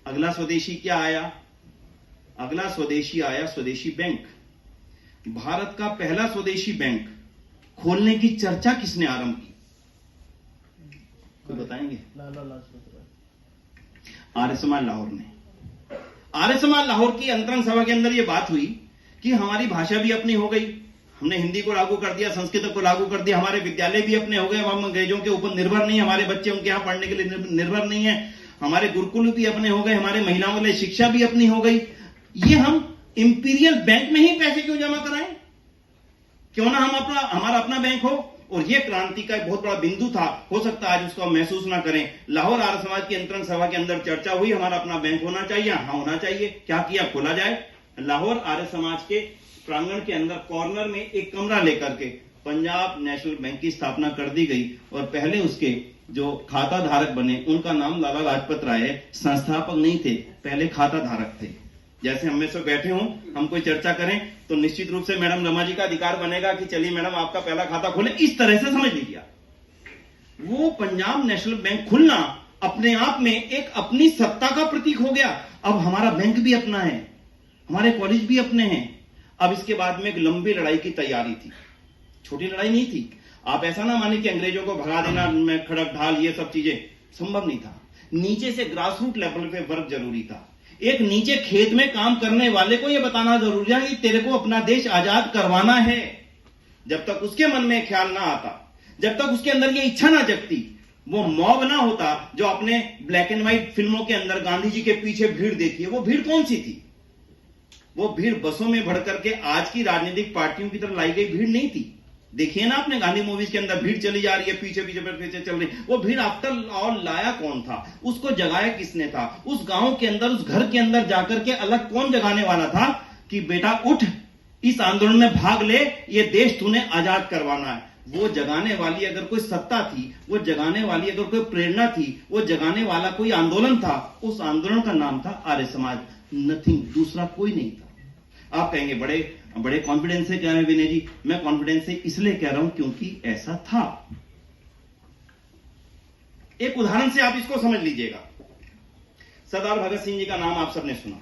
अगला स्वदेशी क्या आया? अगला स्वदेशी आया स्वदेशी बैंक। भारत का पहला स्वदेशी बैंक खोलने की चर्चा किसने आरंभ की? कोई बताएंगे? आर्य समाज लाहौर ने। आर्य समाज लाहौर की अंतरंग सभा के अंदर यह बात हुई कि हमारी भाषा भी अपनी हो गई, हमने हिंदी को लागू कर दिया, संस्कृत को लागू कर दिया, हमारे विद्यालय भी अपने हो गए, हम अंग्रेजों के ऊपर निर्भर नहीं, हमारे बच्चे उनके यहां पढ़ने के लिए निर्भर नहीं है, हमारे गुरुकुल भी अपने हो गए, हमारे महिलाओं के लिए शिक्षा भी अपनी हो गई। ये हम इंपीरियल बैंक में ही पैसे क्यों जमा कराएं? क्यों ना हमारा अपना बैंक हो। और यह क्रांति का एक बहुत बड़ा बिंदु था, हो सकता है आज उसको हम महसूस ना करें। लाहौर आर्य समाज की अंतरंग सभा के अंदर चर्चा हुई, हमारा अपना बैंक होना चाहिए। हाँ, होना चाहिए। क्या किया? खोला जाए। लाहौर आर्य समाज के प्रांगण के अंदर कॉर्नर में एक कमरा लेकर के पंजाब नेशनल बैंक की स्थापना कर दी गई, और पहले उसके जो खाता धारक बने उनका नाम लाला लाजपत राय है। संस्थापक नहीं थे, पहले खाता धारक थे। जैसे हम में से बैठे हों, हम कोई चर्चा करें तो निश्चित रूप से मैडम रमा जी का अधिकार बनेगा कि चलिए मैडम आपका पहला खाता खोले, इस तरह से समझ लीजिए। वो पंजाब नेशनल बैंक खुलना अपने आप में एक अपनी सत्ता का प्रतीक हो गया। अब हमारा बैंक भी अपना है, हमारे कॉलेज भी अपने हैं। अब इसके बाद में एक लंबी लड़ाई की तैयारी थी, छोटी लड़ाई नहीं थी। आप ऐसा ना माने कि अंग्रेजों को भगा देना में खड़क ढाल ये सब चीजें संभव नहीं था। नीचे से ग्रास रूट लेवल पे वर्क जरूरी था। एक नीचे खेत में काम करने वाले को यह बताना जरूरी है कि तेरे को अपना देश आजाद करवाना है। जब तक उसके मन में ख्याल ना आता, जब तक उसके अंदर ये इच्छा ना जगती, वो मॉब ना होता जो अपने ब्लैक एंड व्हाइट फिल्मों के अंदर गांधी जी के पीछे भीड़ देखी है, वो भीड़ कौन सी थी? वो भीड़ बसों में भर करके आज की राजनीतिक पार्टियों की तरफ लाई गई भीड़ नहीं थी। देखिए ना आपने गांधी मूवीज के अंदर भीड़ चली जा रही है, पीछे पीछे पीछे चल रही, वो भीड़ आफ्टर ऑल लाया कौन था? उसको जगाया किसने था? उस गांव के अंदर, उस घर के अंदर जाकर के अलग कौन जगाने वाला था कि बेटा उठ, इस आंदोलन में भाग ले, ये देश तूने आजाद करवाना है। वो जगाने वाली अगर कोई सत्ता थी, वो जगाने वाली अगर कोई प्रेरणा थी, वो जगाने वाला कोई आंदोलन था, उस आंदोलन का नाम था आर्य समाज, नथिंग, दूसरा कोई नहीं था। आप कहेंगे बड़े बड़े कॉन्फिडेंस से कह रहे हैं विनय जी, मैं कॉन्फिडेंस से इसलिए कह रहा हूं क्योंकि ऐसा था। एक उदाहरण से आप इसको समझ लीजिएगा। सरदार भगत सिंह जी का नाम आप सबने सुना।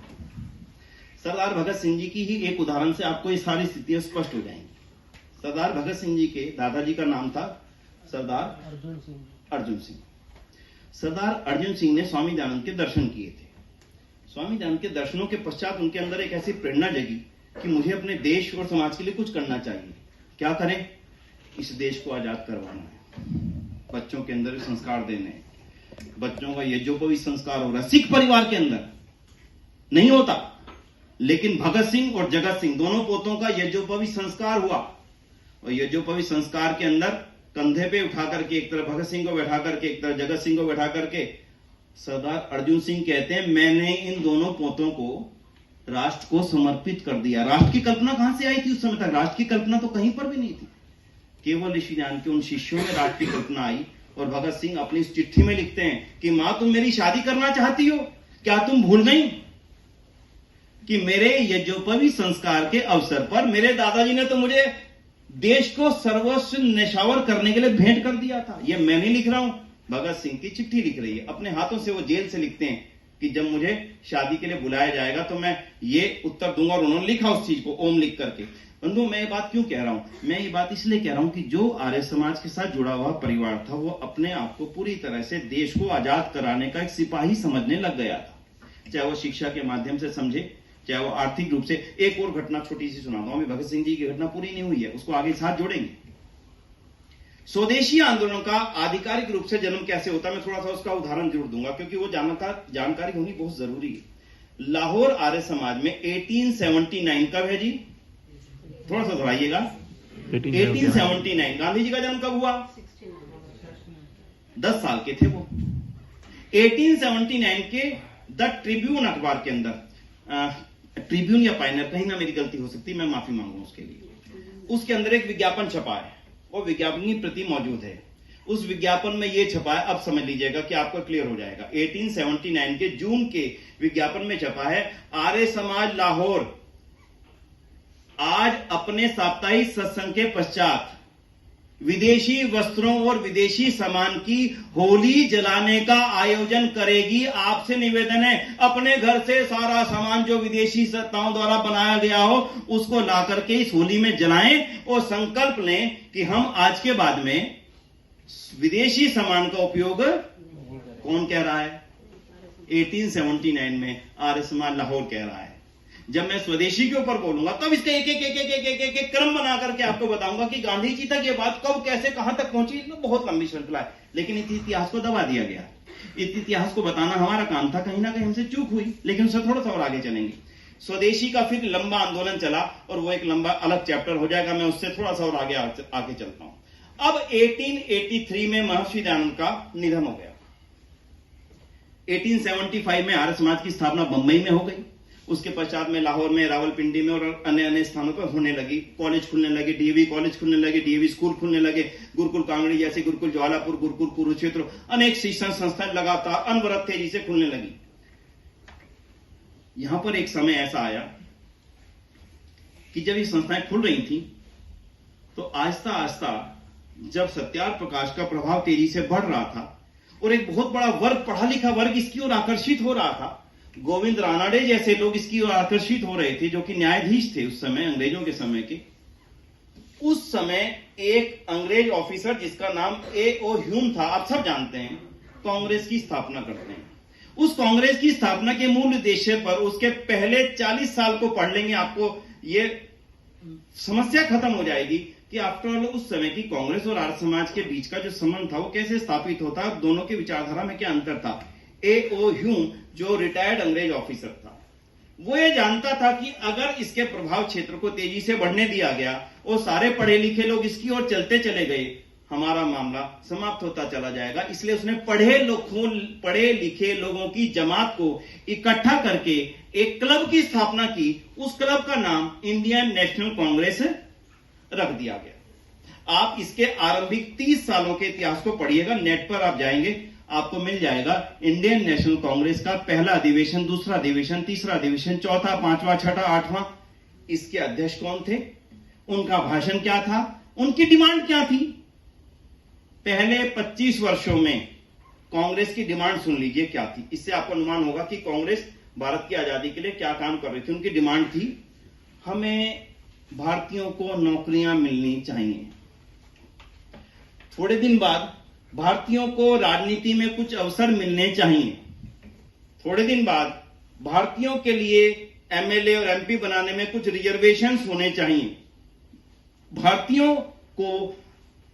सरदार भगत सिंह जी की ही एक उदाहरण से आपको ये सारी स्थितियां स्पष्ट हो जाएंगी। सरदार भगत सिंह जी के दादाजी का नाम था सरदार अर्जुन सिंह। सरदार अर्जुन सिंह ने स्वामी दयानंद के दर्शन किए थे। स्वामी दयानंद के दर्शनों के पश्चात उनके अंदर एक ऐसी प्रेरणा जगी कि मुझे अपने देश और समाज के लिए कुछ करना चाहिए। क्या करें? इस देश को आजाद करवाना है, बच्चों के अंदर संस्कार देने, बच्चों का यज्ञोपवीत संस्कार हो रहा है। सिख परिवार के अंदर नहीं होता, लेकिन भगत सिंह और जगत सिंह दोनों पोतों का यज्ञोपवीत संस्कार हुआ। और यज्ञोपवीत संस्कार के अंदर कंधे पे उठा करके एक तरफ भगत सिंह को बैठा करके, एक तरफ जगत सिंह को बैठा करके सरदार अर्जुन सिंह कहते हैं, मैंने इन दोनों पोतों को राष्ट्र को समर्पित कर दिया। राष्ट्र की कल्पना कहां से आई थी उस समय तक? राष्ट्र की कल्पना तो कहीं पर भी नहीं थी। केवल ऋषि ज्ञान के उन शिष्यों में राष्ट्र की कल्पना आई। और भगत सिंह अपनी इस चिट्ठी में लिखते हैं कि मां, तुम मेरी शादी करना चाहती हो? क्या तुम भूल गई कि मेरे यज्ञोपवीत संस्कार के अवसर पर मेरे दादाजी ने तो मुझे देश को सर्वस्व न्यौछावर करने के लिए भेंट कर दिया था। यह मैं नहीं लिख रहा हूं, भगत सिंह की चिट्ठी लिख रही है। अपने हाथों से वो जेल से लिखते हैं कि जब मुझे शादी के लिए बुलाया जाएगा तो मैं ये उत्तर दूंगा, और उन्होंने लिखा उस चीज को ओम लिख करके। बंधु, मैं ये बात क्यों कह रहा हूं? मैं ये बात इसलिए कह रहा हूं कि जो आर्य समाज के साथ जुड़ा हुआ परिवार था, वो अपने आप को पूरी तरह से देश को आजाद कराने का एक सिपाही समझने लग गया था। चाहे वो शिक्षा के माध्यम से समझे, चाहे वो आर्थिक रूप से। एक और घटना छोटी सी सुनाता हूं, अभी भगत सिंह जी की घटना पूरी नहीं हुई है, उसको आगे साथ जोड़ेंगे। स्वदेशी आंदोलन का आधिकारिक रूप से जन्म कैसे होता है, मैं थोड़ा सा उसका उदाहरण जरूर दूंगा, क्योंकि वो जानकारी होनी बहुत जरूरी है। लाहौर आर्य समाज में 1879 कब है जी? थोड़ा सा दोहराइएगा। 1879 गांधी जी का जन्म कब हुआ? 10 साल के थे वो। 1879 के द ट्रिब्यून अखबार के अंदर, ट्रिब्यून या पायनियर, कहीं ना मेरी गलती हो सकती है, मैं माफी मांगू उसके लिए। उसके अंदर एक विज्ञापन छपा है, वो विज्ञापन की प्रति मौजूद है। उस विज्ञापन में ये छपा है, अब समझ लीजिएगा कि आपको क्लियर हो जाएगा। 1879 के जून के विज्ञापन में छपा है, आर्य समाज लाहौर आज अपने साप्ताहिक सत्संग के पश्चात विदेशी वस्त्रों और विदेशी सामान की होली जलाने का आयोजन करेगी। आपसे निवेदन है, अपने घर से सारा सामान जो विदेशी सत्ताओं द्वारा बनाया गया हो उसको ला करके इस होली में जलाएं और संकल्प लें कि हम आज के बाद में विदेशी सामान का उपयोग, कौन कह रहा है? 1879 में आर्य समाज लाहौर कह रहा है। जब मैं स्वदेशी के ऊपर बोलूंगा तब इसका एक क्रम बना करके आपको बताऊंगा कि गांधी जी तक ये बात कब, कैसे, कहां तक पहुंची। तो बहुत लंबी श्रृंखला है, लेकिन इस इतिहास को दबा दिया गया। इस इतिहास को बताना हमारा काम था, कहीं ना कहीं हमसे चूक हुई, लेकिन उससे थोड़ा सा और आगे चलेंगे। स्वदेशी का फिर लंबा आंदोलन चला और वो एक लंबा अलग चैप्टर हो जाएगा, मैं उससे थोड़ा सा और आगे चलता हूं। अब 1883 में महर्षि दयानंद का निधन हो गया। 1875 में आर्य समाज की स्थापना बंबई में हो गई। उसके पश्चात में लाहौर में, रावलपिंडी में और अन्य अन्य स्थानों पर होने लगी। कॉलेज खुलने लगे, डीएवी कॉलेज खुलने लगे, डीएवी स्कूल खुलने लगे, गुरुकुल कांगड़ी जैसे, गुरुकुल ज्वालापुर, गुरुकुल कुरुक्षेत्र, अनेक शिक्षण संस्थाएं लगातार अनवरत तेजी से खुलने लगी। यहां पर एक समय ऐसा आया कि जब ये संस्थाएं खुल रही थी तो आहिस्ता आहिस्ता जब सत्याग्रह प्रकाश का प्रभाव तेजी से बढ़ रहा था और एक बहुत बड़ा वर्ग, पढ़ा लिखा वर्ग इसकी ओर आकर्षित हो रहा था, गोविंद रानाडे जैसे लोग इसकी ओर आकर्षित हो रहे थे, जो कि न्यायाधीश थे उस समय, अंग्रेजों के समय के। उस समय एक अंग्रेज ऑफिसर जिसका नाम A.O. ह्यूम था, आप सब जानते हैं, कांग्रेस की स्थापना करते हैं। उस कांग्रेस की स्थापना के मूल उद्देश्य पर उसके पहले 40 साल को पढ़ लेंगे, आपको ये समस्या खत्म हो जाएगी कि आफ्टरऑल उस समय की कांग्रेस और आर्य समाज के बीच का जो संबंध था वो कैसे स्थापित होता, दोनों की विचारधारा में क्या अंतर था। A.O. ह्यूम जो रिटायर्ड अंग्रेज ऑफिसर था, वो ये जानता था कि अगर इसके प्रभाव क्षेत्र को तेजी से बढ़ने दिया गया और सारे पढ़े लिखे लोग इसकी ओर चलते चले गए, हमारा मामला समाप्त होता चला जाएगा। इसलिए उसने पढ़े लिखे लोगों की जमात को इकट्ठा करके एक क्लब की स्थापना की। उस क्लब का नाम इंडियन नेशनल कांग्रेस रख दिया गया। आप इसके आरंभिक 30 सालों के इतिहास को पढ़िएगा, नेट पर आप जाएंगे, आपको मिल जाएगा। इंडियन नेशनल कांग्रेस का पहला अधिवेशन, दूसरा अधिवेशन, तीसरा अधिवेशन, चौथा, पांचवा, छठा, आठवां, इसके अध्यक्ष कौन थे, उनका भाषण क्या था, उनकी डिमांड क्या थी। पहले 25 वर्षों में कांग्रेस की डिमांड सुन लीजिए क्या थी। इससे आपको अनुमान होगा कि कांग्रेस भारत की आजादी के लिए क्या काम कर रही थी। उनकी डिमांड थी, हमें भारतीयों को नौकरियां मिलनी चाहिए। थोड़े दिन बाद भारतीयों को राजनीति में कुछ अवसर मिलने चाहिए। थोड़े दिन बाद भारतीयों के लिए एमएलए और एमपी बनाने में कुछ रिजर्वेशंस होने चाहिए। भारतीयों को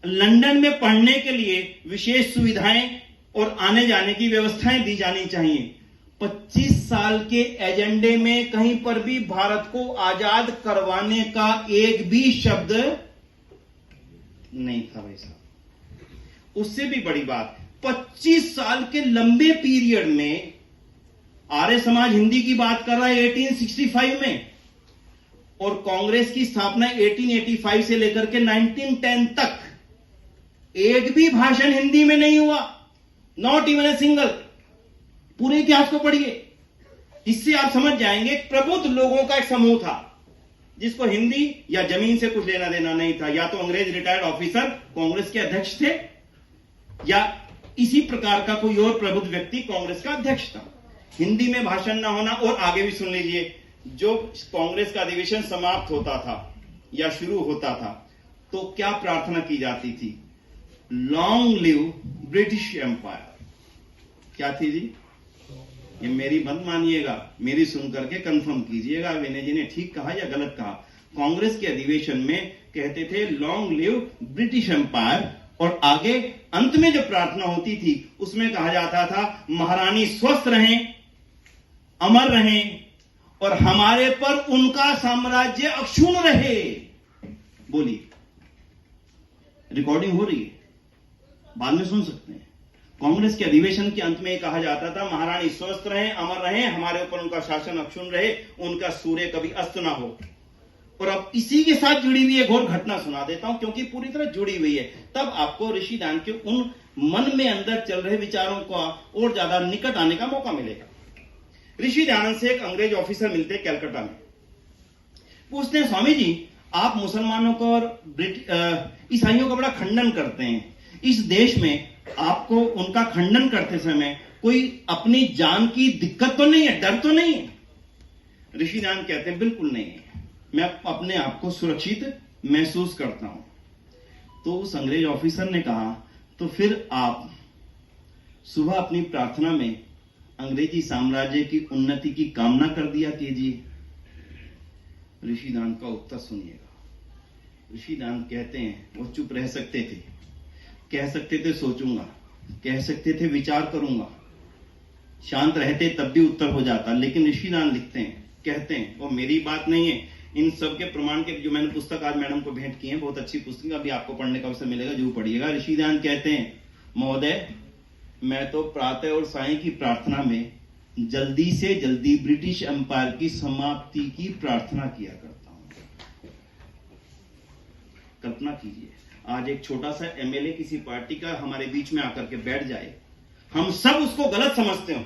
लंदन में पढ़ने के लिए विशेष सुविधाएं और आने जाने की व्यवस्थाएं दी जानी चाहिए। 25 साल के एजेंडे में कहीं पर भी भारत को आजाद करवाने का एक भी शब्द नहीं था भाई साहब। उससे भी बड़ी बात, 25 साल के लंबे पीरियड में आर्य समाज हिंदी की बात कर रहा है 1865 में, और कांग्रेस की स्थापना 1885 से लेकर के 1910 तक एक भी भाषण हिंदी में नहीं हुआ, नॉट इवन ए सिंगल। पूरे इतिहास को पढ़िए, इससे आप समझ जाएंगे प्रबुद्ध लोगों का एक समूह था जिसको हिंदी या जमीन से कुछ लेना देना नहीं था। या तो अंग्रेज रिटायर्ड ऑफिसर कांग्रेस के अध्यक्ष थे, या इसी प्रकार का कोई और प्रबुद्ध व्यक्ति कांग्रेस का अध्यक्ष था। हिंदी में भाषण ना होना, और आगे भी सुन लीजिए, जो कांग्रेस का अधिवेशन समाप्त होता था या शुरू होता था तो क्या प्रार्थना की जाती थी, लॉन्ग लिव ब्रिटिश एम्पायर। क्या थी जी, ये मेरी मत मानिएगा, मेरी सुन करके कंफर्म कीजिएगा विनय जी ने ठीक कहा या गलत कहा। कांग्रेस के अधिवेशन में कहते थे लॉन्ग लिव ब्रिटिश एम्पायर, और आगे अंत में जो प्रार्थना होती थी उसमें कहा जाता था महारानी स्वस्थ रहें, अमर रहें, और हमारे पर उनका साम्राज्य अक्षुण्ण रहे। बोलिए, रिकॉर्डिंग हो रही है, बाद में सुन सकते हैं। कांग्रेस के अधिवेशन के अंत में कहा जाता था महारानी स्वस्थ रहें, अमर रहें, हमारे ऊपर उनका शासन अक्षुण्ण रहे, उनका सूर्य कभी अस्त ना हो। और अब इसी के साथ जुड़ी हुई एक और घटना सुना देता हूं, क्योंकि पूरी तरह जुड़ी हुई है, तब आपको ऋषिदान के उन मन में अंदर चल रहे विचारों का और ज्यादा निकट आने का मौका मिलेगा। ऋषिदानंद से एक अंग्रेज ऑफिसर मिलते कलकत्ता में, पूछते हैं स्वामी जी आप मुसलमानों को और ईसाइयों का बड़ा खंडन करते हैं, इस देश में आपको उनका खंडन करते समय कोई अपनी जान की दिक्कत तो नहीं है, डर तो नहीं है? ऋषिदानंद कहते हैं बिल्कुल नहीं है, मैं अपने आप को सुरक्षित महसूस करता हूं। तो उस अंग्रेज ऑफिसर ने कहा तो फिर आप सुबह अपनी प्रार्थना में अंग्रेजी साम्राज्य की उन्नति की कामना कर दिया कीजिए। ऋषिदानंद का उत्तर सुनिएगा। ऋषिदानंद कहते हैं वो चुप रह सकते थे, कह सकते थे सोचूंगा, कह सकते थे विचार करूंगा, शांत रहते तब भी उत्तर हो जाता, लेकिन ऋषिदानंद लिखते हैं, कहते हैं, वो मेरी बात नहीं है, इन सब के प्रमाण के जो मैंने पुस्तक आज मैडम को भेंट की है, बहुत अच्छी पुस्तक, अभी आपको पढ़ने का अवसर मिलेगा, जरूर पढ़िएगा। ऋषिदानंद कहते हैं महोदय मैं तो प्रातः और सायं की प्रार्थना में जल्दी से जल्दी ब्रिटिश एम्पायर की समाप्ति की प्रार्थना किया करता हूं। कल्पना कीजिए आज एक छोटा सा एमएलए किसी पार्टी का हमारे बीच में आकर के बैठ जाए, हम सब उसको गलत समझते हो,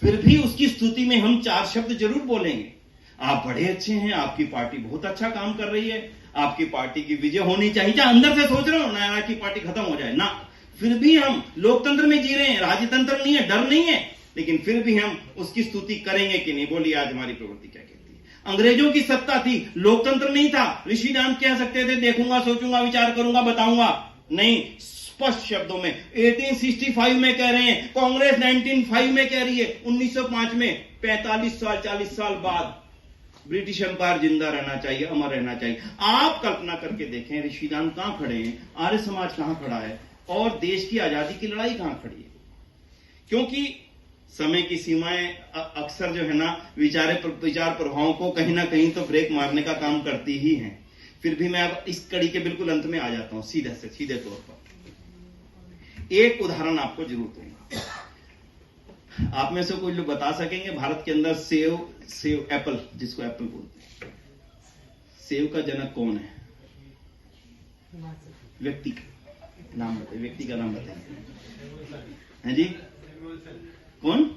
फिर भी उसकी स्तुति में हम 4 शब्द जरूर बोलेंगे, आप बड़े अच्छे हैं, आपकी पार्टी बहुत अच्छा काम कर रही है, आपकी पार्टी की विजय होनी चाहिए। या अंदर से सोच रहे हो ना कि पार्टी खत्म हो जाए ना, फिर भी हम लोकतंत्र में जी रहे हैं, राजतंत्र नहीं है, डर नहीं है, लेकिन फिर भी हम उसकी स्तुति करेंगे कि नहीं? बोलिए आज हमारी प्रवृत्ति क्या कहती है। अंग्रेजों की सत्ता थी, लोकतंत्र नहीं था। ऋषिदानंद कह सकते थे देखूंगा, सोचूंगा, विचार करूंगा, बताऊंगा, नहीं, स्पष्ट शब्दों में 1865 में कह रहे हैं, कांग्रेस 1905 में कह रही है, 1905 में 45 साल 40 साल बाद ब्रिटिश एम्पायर जिंदा रहना चाहिए, अमर रहना चाहिए। आप कल्पना करके देखें ऋषिदान कहां खड़े हैं, आर्य समाज कहां खड़ा है और देश की आजादी की लड़ाई कहां खड़ी है। क्योंकि समय की सीमाएं अक्सर जो है ना विचार प्रभावों को कहीं ना कहीं तो ब्रेक मारने का काम करती ही हैं। फिर भी मैं अब इस कड़ी के बिल्कुल अंत में आ जाता हूं सीधे तौर पर। एक उदाहरण आपको जरूर दूंगा। आप में से कोई लोग बता सकेंगे भारत के अंदर सेव एप्पल, जिसको एप्पल बोलते हैं, सेव का जनक कौन है? व्यक्ति का नाम बताइए, व्यक्ति का नाम बताइए। हैं जी, कौन?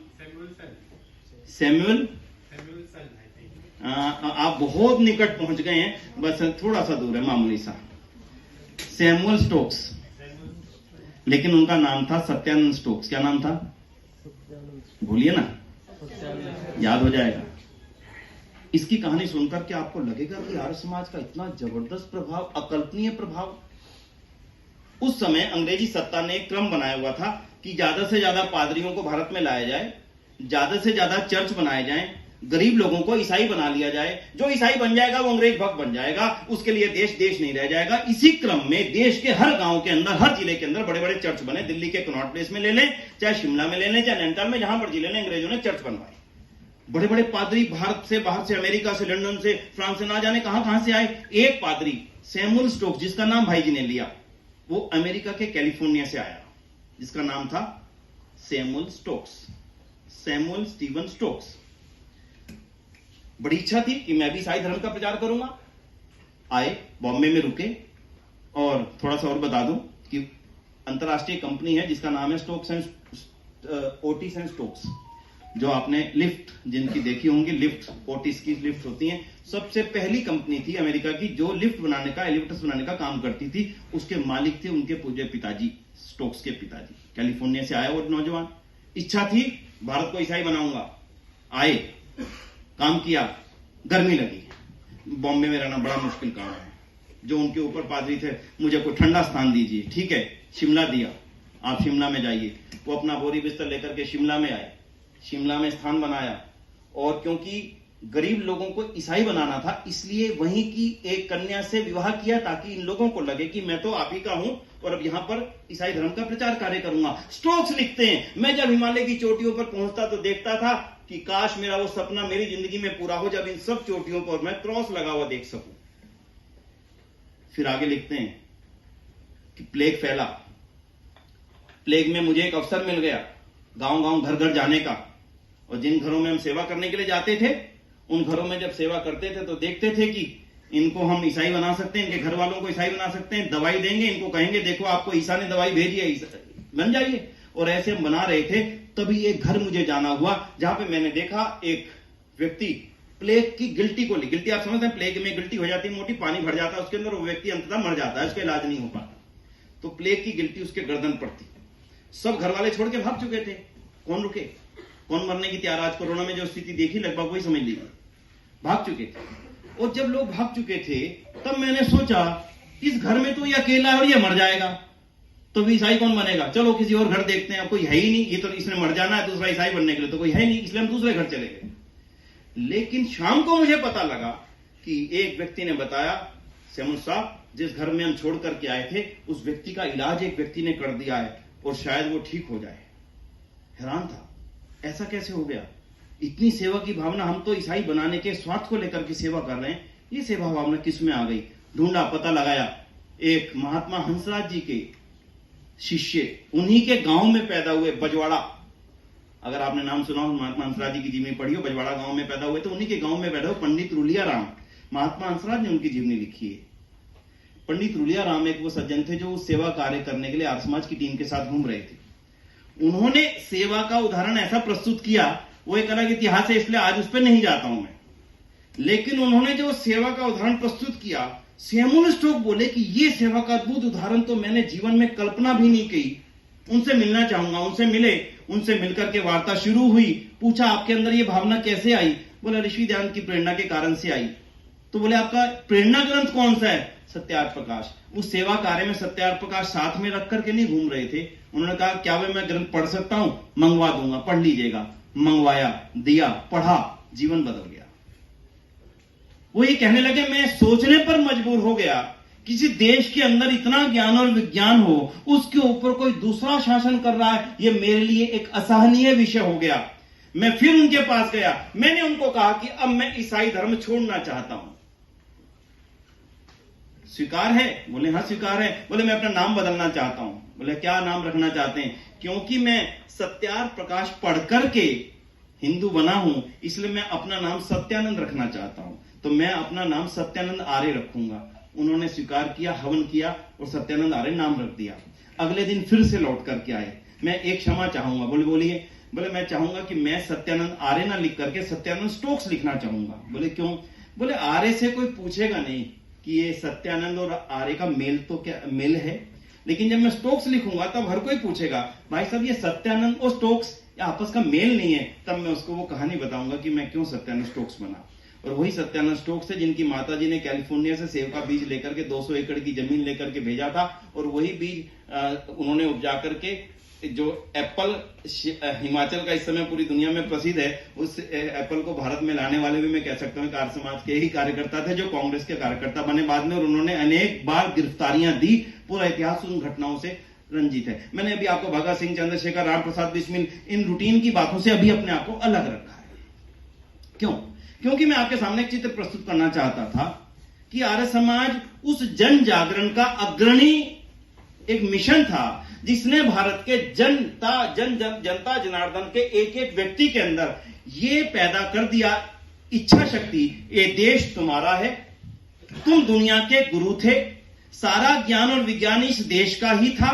सैमुअल। आप बहुत निकट पहुंच गए हैं, बस थोड़ा सा दूर है, मामूली सा। सैमुअल स्टोक्स, लेकिन उनका नाम था सत्यानंद स्टोक्स। क्या नाम था? भूलिए ना, याद हो जाएगा। इसकी कहानी सुनकर क्या आपको लगेगा कि आर्य समाज का इतना जबरदस्त प्रभाव, अकल्पनीय प्रभाव? उस समय अंग्रेजी सत्ता ने एक क्रम बनाया हुआ था कि ज्यादा से ज्यादा पादरियों को भारत में लाया जाए, ज्यादा से ज्यादा चर्च बनाए जाएं, गरीब लोगों को ईसाई बना लिया जाए। जो ईसाई बन जाएगा वो अंग्रेज भक्त बन जाएगा, उसके लिए देश नहीं रह जाएगा। इसी क्रम में देश के हर गांव के अंदर, हर जिले के अंदर बड़े बड़े चर्च बने। दिल्ली के कनॉट प्लेस में ले लें, चाहे शिमला में ले लें, चाहे नैनीताल में, जहां मर्जी ले लें, अंग्रेजों ने चर्च बनवाए। बड़े बड़े पादरी भारत से, बाहर से, अमेरिका से, लंदन से, फ्रांस से, ना जाने कहां से आए। एक पादरी सैमुअल स्टोक्स, जिसका नाम भाई जी ने लिया, वो अमेरिका के कैलिफोर्निया से आया, जिसका नाम था Samuel Stokes, Samuel Steven Stokes. बड़ी इच्छा थी कि मैं भी ईसाई धर्म का प्रचार करूंगा। आए, बॉम्बे में रुके, और थोड़ा सा और बता दूं कि अंतरराष्ट्रीय कंपनी है जिसका नाम है Stokes and Otis and Stokes. जो आपने लिफ्ट जिनकी देखी होंगी, लिफ्ट, ओटिस की लिफ्ट होती हैं, सबसे पहली कंपनी थी अमेरिका की जो लिफ्ट बनाने का, एलिवेटर्स बनाने का काम करती थी। उसके मालिक थे उनके पूज्य पिताजी, स्टोक्स के पिताजी। कैलिफोर्निया से आया वो नौजवान, इच्छा थी भारत को ईसाई बनाऊंगा। आए, काम किया, गर्मी लगी, बॉम्बे में रहना बड़ा मुश्किल काम है। जो उनके ऊपर पादरी थे, मुझे कोई ठंडा स्थान दीजिए। ठीक है, शिमला दिया, आप शिमला में जाइए। वो अपना बोरी बिस्तर लेकर के शिमला में आए, शिमला में स्थान बनाया। और क्योंकि गरीब लोगों को ईसाई बनाना था, इसलिए वहीं की एक कन्या से विवाह किया, ताकि इन लोगों को लगे कि मैं तो आप ही का हूं और अब यहां पर ईसाई धर्म का प्रचार कार्य करूंगा। स्टोक्स लिखते हैं, मैं जब हिमालय की चोटियों पर पहुंचता तो देखता था कि काश मेरा वो सपना मेरी जिंदगी में पूरा हो, जब इन सब चोटियों पर मैं क्रॉस लगा हुआ देख सकूं। फिर आगे लिखते हैं कि प्लेग फैला। प्लेग में मुझे एक अवसर मिल गया गांव गांव, घर घर जाने का। और जिन घरों में हम सेवा करने के लिए जाते थे, उन घरों में जब सेवा करते थे तो देखते थे कि इनको हम ईसाई बना सकते हैं, इनके घर वालों को ईसाई बना सकते हैं, दवाई देंगे, इनको कहेंगे देखो आपको ईसा ने दवाई भेजी है, बन जाइए। और ऐसे हम बना रहे थे। तभी एक घर मुझे जाना हुआ जहां पे मैंने देखा एक व्यक्ति प्लेग की गिल्टी को ली। गिल्टी आप समझते हैं, प्लेग में गिल्टी हो जाती है मोटी, पानी भर जाता है उसके अंदर, वो व्यक्ति अंततः मर जाता है, उसका इलाज नहीं हो पाता। तो प्लेग की गिल्टी उसके गर्दन पर थी। सब घर वाले छोड़ के भाग चुके थे। कौन रुके, कौन मरने की तैयार? आज कोरोना में जो स्थिति देखी, लगभग वही समझ लीजिए, भाग चुके थे। और जब लोग भाग चुके थे, तब मैंने सोचा इस घर में तो ये अकेला है और ये मर जाएगा, तो भी ईसाई कौन बनेगा? चलो किसी और घर देखते हैं। अब कोई है ही नहीं, ये तो इसने मर जाना है, दूसरा ईसाई बनने के लिए तो कोई है नहीं, इसलिए हम दूसरे घर चले गए। लेकिन शाम को मुझे पता लगा कि एक व्यक्ति ने बताया, सैमुअल साहब, जिस घर में हम छोड़ करके आए थे, उस व्यक्ति का इलाज एक व्यक्ति ने कर दिया है और शायद वो ठीक हो जाए। हैरान था, ऐसा कैसे हो गया? इतनी सेवा की भावना, हम तो ईसाई बनाने के स्वार्थ को लेकर के सेवा कर रहे हैं, ये सेवा भावना किस में आ गई? ढूंढा, पता लगाया, एक महात्मा हंसराज जी के शिष्य, उन्हीं के गांव में पैदा हुए, बजवाड़ा। अगर आपने नाम सुना हो, महात्मा हंसराज जी की जीवनी पढ़ी हो, बजवाड़ा गांव में पैदा हुए, तो उन्हीं के गांव में पैदा हुए पंडित रुलिया राम। महात्मा हंसराज ने उनकी जीवनी लिखी है। पंडित रुलिया राम एक वो सज्जन थे जो सेवा कार्य करने के लिए आर्य समाज की टीम के साथ घूम रहे थे। उन्होंने सेवा का उदाहरण ऐसा प्रस्तुत किया, वो एक अलग इतिहास है, इसलिए आज उस पर नहीं जाता हूं मैं। लेकिन उन्होंने जो सेवा का उदाहरण प्रस्तुत किया, सैमुअल स्टोक बोले कि ये सेवा का अद्भुत उदाहरण तो मैंने जीवन में कल्पना भी नहीं की। उनसे मिलना चाहूंगा। उनसे मिले, उनसे मिलकर के वार्ता शुरू हुई। पूछा आपके अंदर ये भावना कैसे आई? बोला ऋषि ध्यान की प्रेरणा के कारण से आई। तो बोले आपका प्रेरणा ग्रंथ कौन सा है? सत्यार्थ प्रकाश। उस सेवा कार्य में सत्यार्थ प्रकाश साथ में रख करके नहीं घूम रहे थे। उन्होंने कहा क्या वे मैं ग्रंथ पढ़ सकता हूं? मंगवा दूंगा, पढ़ लीजिएगा। मंगवाया, दिया, पढ़ा, जीवन बदल गया। वो ये कहने लगे, मैं सोचने पर मजबूर हो गया, किसी देश के अंदर इतना ज्ञान और विज्ञान हो, उसके ऊपर कोई दूसरा शासन कर रहा है, ये मेरे लिए एक असहनीय विषय हो गया। मैं फिर उनके पास गया, मैंने उनको कहा कि अब मैं ईसाई धर्म छोड़ना चाहता हूं। स्वीकार है? बोले हाँ स्वीकार है। बोले मैं अपना नाम बदलना चाहता हूं। बोले क्या नाम रखना चाहते हैं? क्योंकि मैं सत्यार प्रकाश पढ़ करके हिंदू बना हूं, इसलिए मैं अपना नाम सत्यानंद रखना चाहता हूं, तो मैं अपना नाम सत्यानंद आर्य रखूंगा। उन्होंने स्वीकार किया, हवन किया और सत्यानंद आर्य नाम रख दिया। अगले दिन फिर से लौट करके आए, मैं एक क्षमा चाहूंगा। बोले बोलिए। बोले मैं चाहूंगा कि मैं सत्यानंद आर्य ना लिख करके सत्यानंद स्टोक्स लिखना चाहूंगा। बोले क्यों? बोले आर्य से कोई पूछेगा नहीं कि ये सत्यानंद और आर्य का मेल तो क्या मेल है, लेकिन जब मैं स्टोक्स लिखूंगा तब हर कोई पूछेगा भाई साहब ये सत्यानंद और स्टोक्स आपस का मेल नहीं है। तब मैं उसको वो कहानी बताऊंगा कि मैं क्यों सत्यानंद स्टोक्स बना। और वही सत्यानंद स्टोक्स है जिनकी माताजी ने कैलिफोर्निया से सेब का बीज लेकर के 200 एकड़ की जमीन लेकर के भेजा था, और वही बीज उन्होंने उपजा करके जो एप्पल हिमाचल का इस समय पूरी दुनिया में प्रसिद्ध है, उस एप्पल को भारत में लाने वाले भी मैं कह सकता हूं आर्य समाज के ही कार्यकर्ता थे, जो कांग्रेस के कार्यकर्ता बने बाद में, और उन्होंने अनेक बार गिरफ्तारियां दी। पूरा इतिहास उन घटनाओं से रंजित है। मैंने अभी आपको भगत सिंह, चंद्रशेखर, राम प्रसाद बिस्मिल इन रूटीन की बातों से अभी अपने आप को अलग रखा है। क्यों? क्योंकि मैं आपके सामने एक चित्र प्रस्तुत करना चाहता था कि आर्य समाज उस जन जागरण का अग्रणी एक मिशन था जिसने भारत के जनता जनार्दन के एक एक व्यक्ति के अंदर ये पैदा कर दिया इच्छा शक्ति, ये देश तुम्हारा है, तुम दुनिया के गुरु थे, सारा ज्ञान और विज्ञान इस देश का ही था,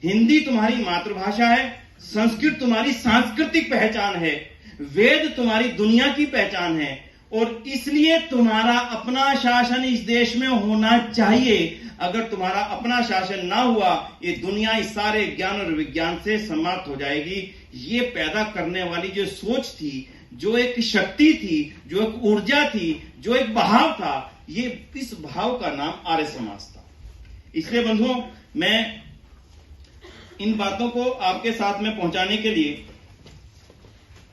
हिंदी तुम्हारी मातृभाषा है, संस्कृत तुम्हारी सांस्कृतिक पहचान है, वेद तुम्हारी दुनिया की पहचान है, और इसलिए तुम्हारा अपना शासन इस देश में होना चाहिए। अगर तुम्हारा अपना शासन ना हुआ, ये दुनिया इस सारे ज्ञान और विज्ञान से समाप्त हो जाएगी। ये पैदा करने वाली जो सोच थी, जो एक शक्ति थी, जो एक ऊर्जा थी, जो एक बहाव था, ये इस भाव का नाम आर्य समाज था। इसलिए बंधुओं, मैं इन बातों को आपके साथ में पहुंचाने के लिए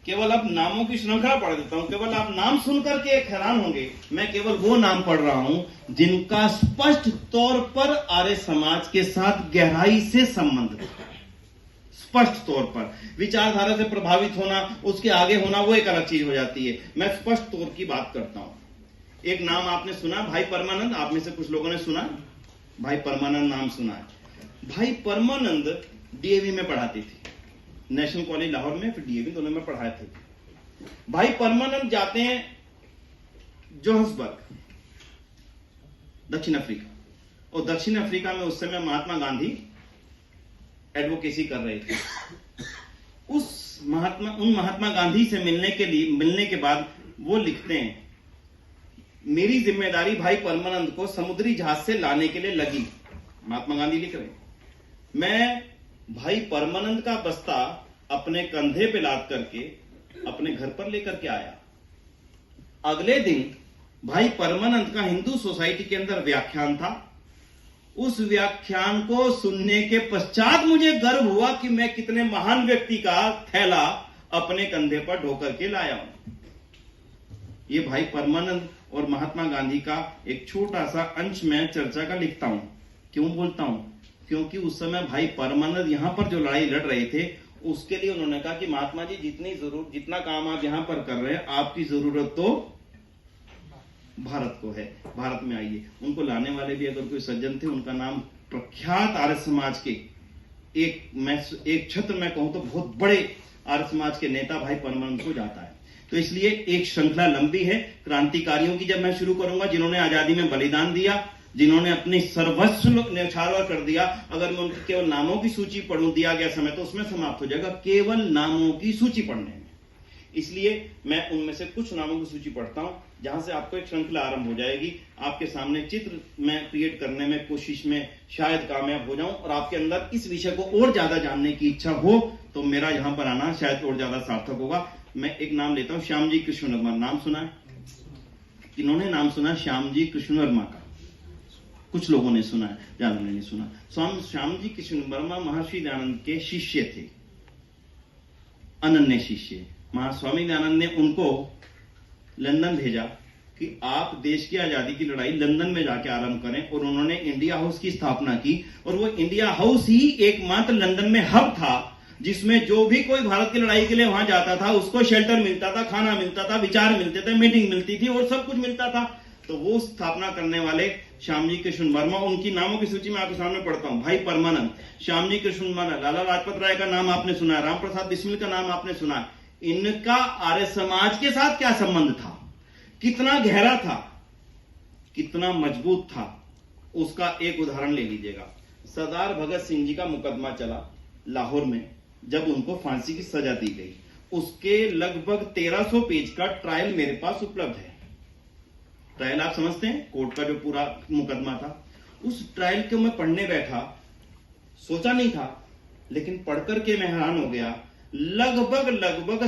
केवल अब नामों की श्रृंखला पढ़ देता हूं। केवल आप नाम सुनकर के हैरान होंगे, मैं केवल वो नाम पढ़ रहा हूं जिनका स्पष्ट तौर पर आर्य समाज के साथ गहराई से संबंध है। स्पष्ट तौर पर विचारधारा से प्रभावित होना, उसके आगे होना, वो एक अलग चीज हो जाती है। मैं स्पष्ट तौर की बात करता हूं। एक नाम आपने सुना, भाई परमानंद। आप में से कुछ लोगों ने सुना, भाई परमानंद नाम सुना है। भाई परमानंद डीएवी में पढ़ाती थी, नेशनल कॉलेज लाहौर में, फिर डीएवी, दोनों में पढ़ाए थे। भाई परमानंद जाते हैं जोहान्सबर्ग, दक्षिण अफ्रीका, और दक्षिण अफ्रीका में उस समय महात्मा गांधी एडवोकेसी कर रहे थे। उन महात्मा गांधी से मिलने के बाद वो लिखते हैं, मेरी जिम्मेदारी भाई परमानंद को समुद्री जहाज से लाने के लिए लगी। महात्मा गांधी लिख रहे, मैं भाई परमानंद का बस्ता अपने कंधे पे लाद करके अपने घर पर लेकर के आया। अगले दिन भाई परमानंद का हिंदू सोसाइटी के अंदर व्याख्यान था। उस व्याख्यान को सुनने के पश्चात मुझे गर्व हुआ कि मैं कितने महान व्यक्ति का थैला अपने कंधे पर ढोकर के लाया हूं। ये भाई परमानंद और महात्मा गांधी का एक छोटा सा अंश मैं चर्चा का लिखता हूं। क्यों बोलता हूं? क्योंकि उस समय भाई परमानंद यहां पर जो लड़ाई लड़ रहे थे, उसके लिए उन्होंने कहा कि महात्मा जी जितना काम आप यहां पर कर रहे हैं, आपकी जरूरत तो भारत को है, भारत में आइए। उनको लाने वाले भी अगर कोई सज्जन थे, उनका नाम प्रख्यात आर्य समाज के एक छत्र में कहूं तो बहुत बड़े आर्य समाज के नेता भाई परमानंद को जाता है। तो इसलिए एक श्रृंखला लंबी है क्रांतिकारियों की। जब मैं शुरू करूंगा, जिन्होंने आजादी में बलिदान दिया, जिन्होंने अपनी सर्वस्व न्यौछावर कर दिया, अगर मैं उनके केवल नामों की सूची पढ़ूं दिया गया समय, तो उसमें समाप्त हो जाएगा केवल नामों की सूची पढ़ने में। इसलिए मैं उनमें से कुछ नामों की सूची पढ़ता हूं, जहां से आपको एक श्रृंखला आरंभ हो जाएगी। आपके सामने चित्र में क्रिएट करने में कोशिश में शायद कामयाब हो जाऊं, और आपके अंदर इस विषय को और ज्यादा जानने की इच्छा हो तो मेरा यहां पर आना शायद और ज्यादा सार्थक होगा। मैं एक नाम लेता हूं, श्यामजी कृष्ण वर्मा। नाम सुना है? इन्होंने नाम सुना श्यामजी कृष्ण वर्मा का? कुछ लोगों ने सुना है, ज्यादा नहीं सुना। श्यामजी कृष्ण वर्मा महर्षि दयानंद के शिष्य थे, अनन्य शिष्य। स्वामी दयानंद ने उनको लंदन भेजा, कि आप देश की आजादी की लड़ाई लंदन में जाके आरंभ करें, और उन्होंने इंडिया हाउस की स्थापना की, और वो इंडिया हाउस ही एकमात्र लंदन में हब था जिसमें जो भी कोई भारत की लड़ाई के लिए वहां जाता था उसको शेल्टर मिलता था, खाना मिलता था, विचार मिलते थे, मीटिंग मिलती थी और सब कुछ मिलता था। तो वो स्थापना करने वाले श्यामजी कृष्ण वर्मा, उनकी नामों की सूची में आपके सामने पढ़ता हूं। भाई परमानंद, श्यामजी कृष्ण वर्मा, लाला लाजपत राय का नाम आपने सुना, राम प्रसाद बिस्मिल का नाम आपने सुना। इनका आर्य समाज के साथ क्या संबंध था, कितना गहरा था, कितना मजबूत था, उसका एक उदाहरण ले लीजिएगा। सरदार भगत सिंह जी का मुकदमा चला लाहौर में, जब उनको फांसी की सजा दी गई, उसके लगभग 1300 पेज का ट्रायल मेरे पास उपलब्ध है। ट्रायल आप समझते हैं, कोर्ट का जो पूरा मुकदमा था, उस ट्रायल को मैं पढ़ने बैठा, सोचा नहीं था, लेकिन पढ़कर के मैं हैरान हो गया। लगभग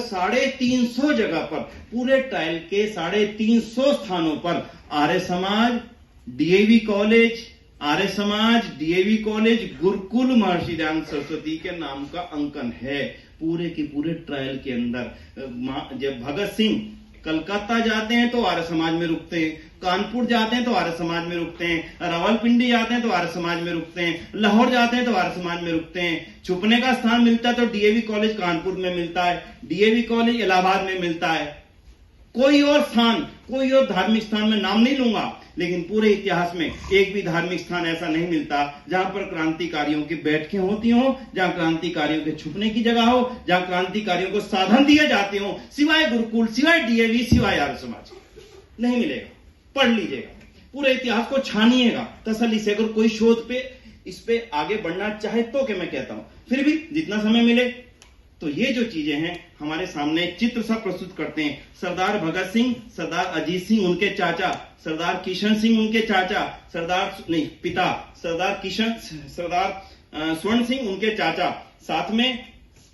350 जगह पर, पूरे ट्रायल के 350 स्थानों पर Arya Samaj, DAV college, Arya Samaj, DAV college, Gurukul Maharshi Dayanand Saraswati के नाम का अंकन है पूरे के पूरे ट्रायल के अंदर। जब भगत सिंह कलकत्ता जाते हैं तो आर्य समाज में रुकते हैं, कानपुर जाते हैं तो आर्य समाज में रुकते हैं, रावलपिंडी जाते हैं तो आर्य समाज में रुकते हैं, लाहौर जाते हैं तो आर्य समाज में रुकते हैं। छुपने का स्थान मिलता है तो डीएवी कॉलेज कानपुर में मिलता है, डीएवी कॉलेज इलाहाबाद में मिलता है। कोई और स्थान, कोई और धार्मिक स्थान में नाम नहीं लूंगा, लेकिन पूरे इतिहास में एक भी धार्मिक स्थान ऐसा नहीं मिलता जहां पर क्रांतिकारियों की बैठकें होती हो, जहां क्रांतिकारियों के छुपने की जगह हो, जहां क्रांतिकारियों को साधन दिए जाते हो, सिवाय गुरुकुल, सिवाय डीएवी, सिवाय आर्य समाज। नहीं मिलेगा, पढ़ लीजिएगा, पूरे इतिहास को छानिएगा तसल्ली से। अगर कोई शोध पे इस पे आगे बढ़ना चाहे तो क्या मैं कहता हूं, फिर भी जितना समय मिले। तो ये जो चीजें हैं हमारे सामने चित्र सा प्रस्तुत करते हैं। सरदार भगत सिंह, सरदार अजीत सिंह उनके चाचा, सरदार किशन सिंह उनके चाचा, सरदार स्वर्ण सिंह उनके चाचा, साथ में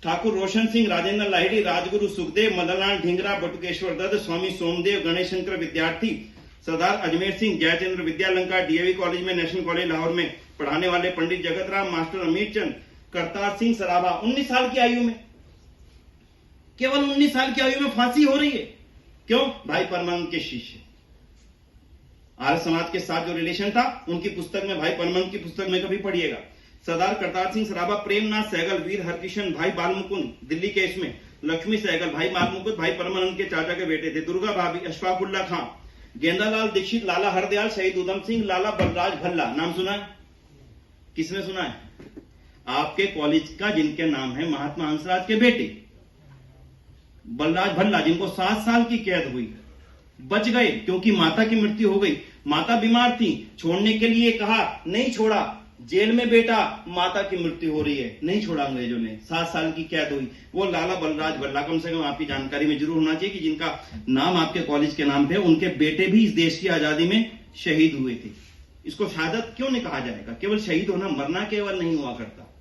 ठाकुर रोशन सिंह, राजेंद्र लाहिड़ी, राजगुरु सुखदेव, मदनलाल ढींगरा, बटुकेश्वर दत्त, स्वामी सोमदेव, गणेश शंकर विद्यार्थी, सरदार अजमेर सिंह, जयचंद्र विद्यालंका, डीएवी कॉलेज में, नेशनल कॉलेज लाहौर में पढ़ाने वाले पंडित जगत राम, मास्टर अमीर चंद, करतार सिंह सराभा। 19 साल की आयु में, केवल 19 साल की आयु में फांसी हो रही है। क्यों? भाई परमानंद के शिष्य। आर्य समाज के साथ जो रिलेशन था, उनकी पुस्तक में, भाई परमानंद की पुस्तक में कभी पढ़िएगा। सरदार करतार सिंह सराभा, प्रेमनाथ सहगल, वीर हरकिशन, भाई बालमुकुंद, दिल्ली के इसमें, लक्ष्मी सहगल, भाई बालमुकुंद भाई परमानंद के चाचा के बेटे थे। दुर्गा भाभी, अशफाकुल्ला खां, गेंदालाल दीक्षित, लाला हरदयाल, शहीद उधम सिंह, लाला बलराज भल्ला। नाम सुना है? किसने सुना है? आपके कॉलेज का जिनके नाम है, महात्मा हंसराज के बेटे बलराज भल्ला, जिनको 7 साल की कैद हुई, बच गए क्योंकि माता की मृत्यु हो गई। माता बीमार थी, छोड़ने के लिए कहा, नहीं छोड़ा। जेल में बेटा, माता की मृत्यु हो रही है, नहीं छोड़ा अंग्रेजों ने, 7 साल की कैद हुई। वो लाला बलराज भल्ला, कम से कम आपकी जानकारी में जरूर होना चाहिए कि जिनका नाम आपके कॉलेज के नाम पे, उनके बेटे भी इस देश की आजादी में शहीद हुए थे। इसको शहादत क्यों नहीं कहा जाएगा? केवल शहीद होना, मरना केवल नहीं हुआ करता।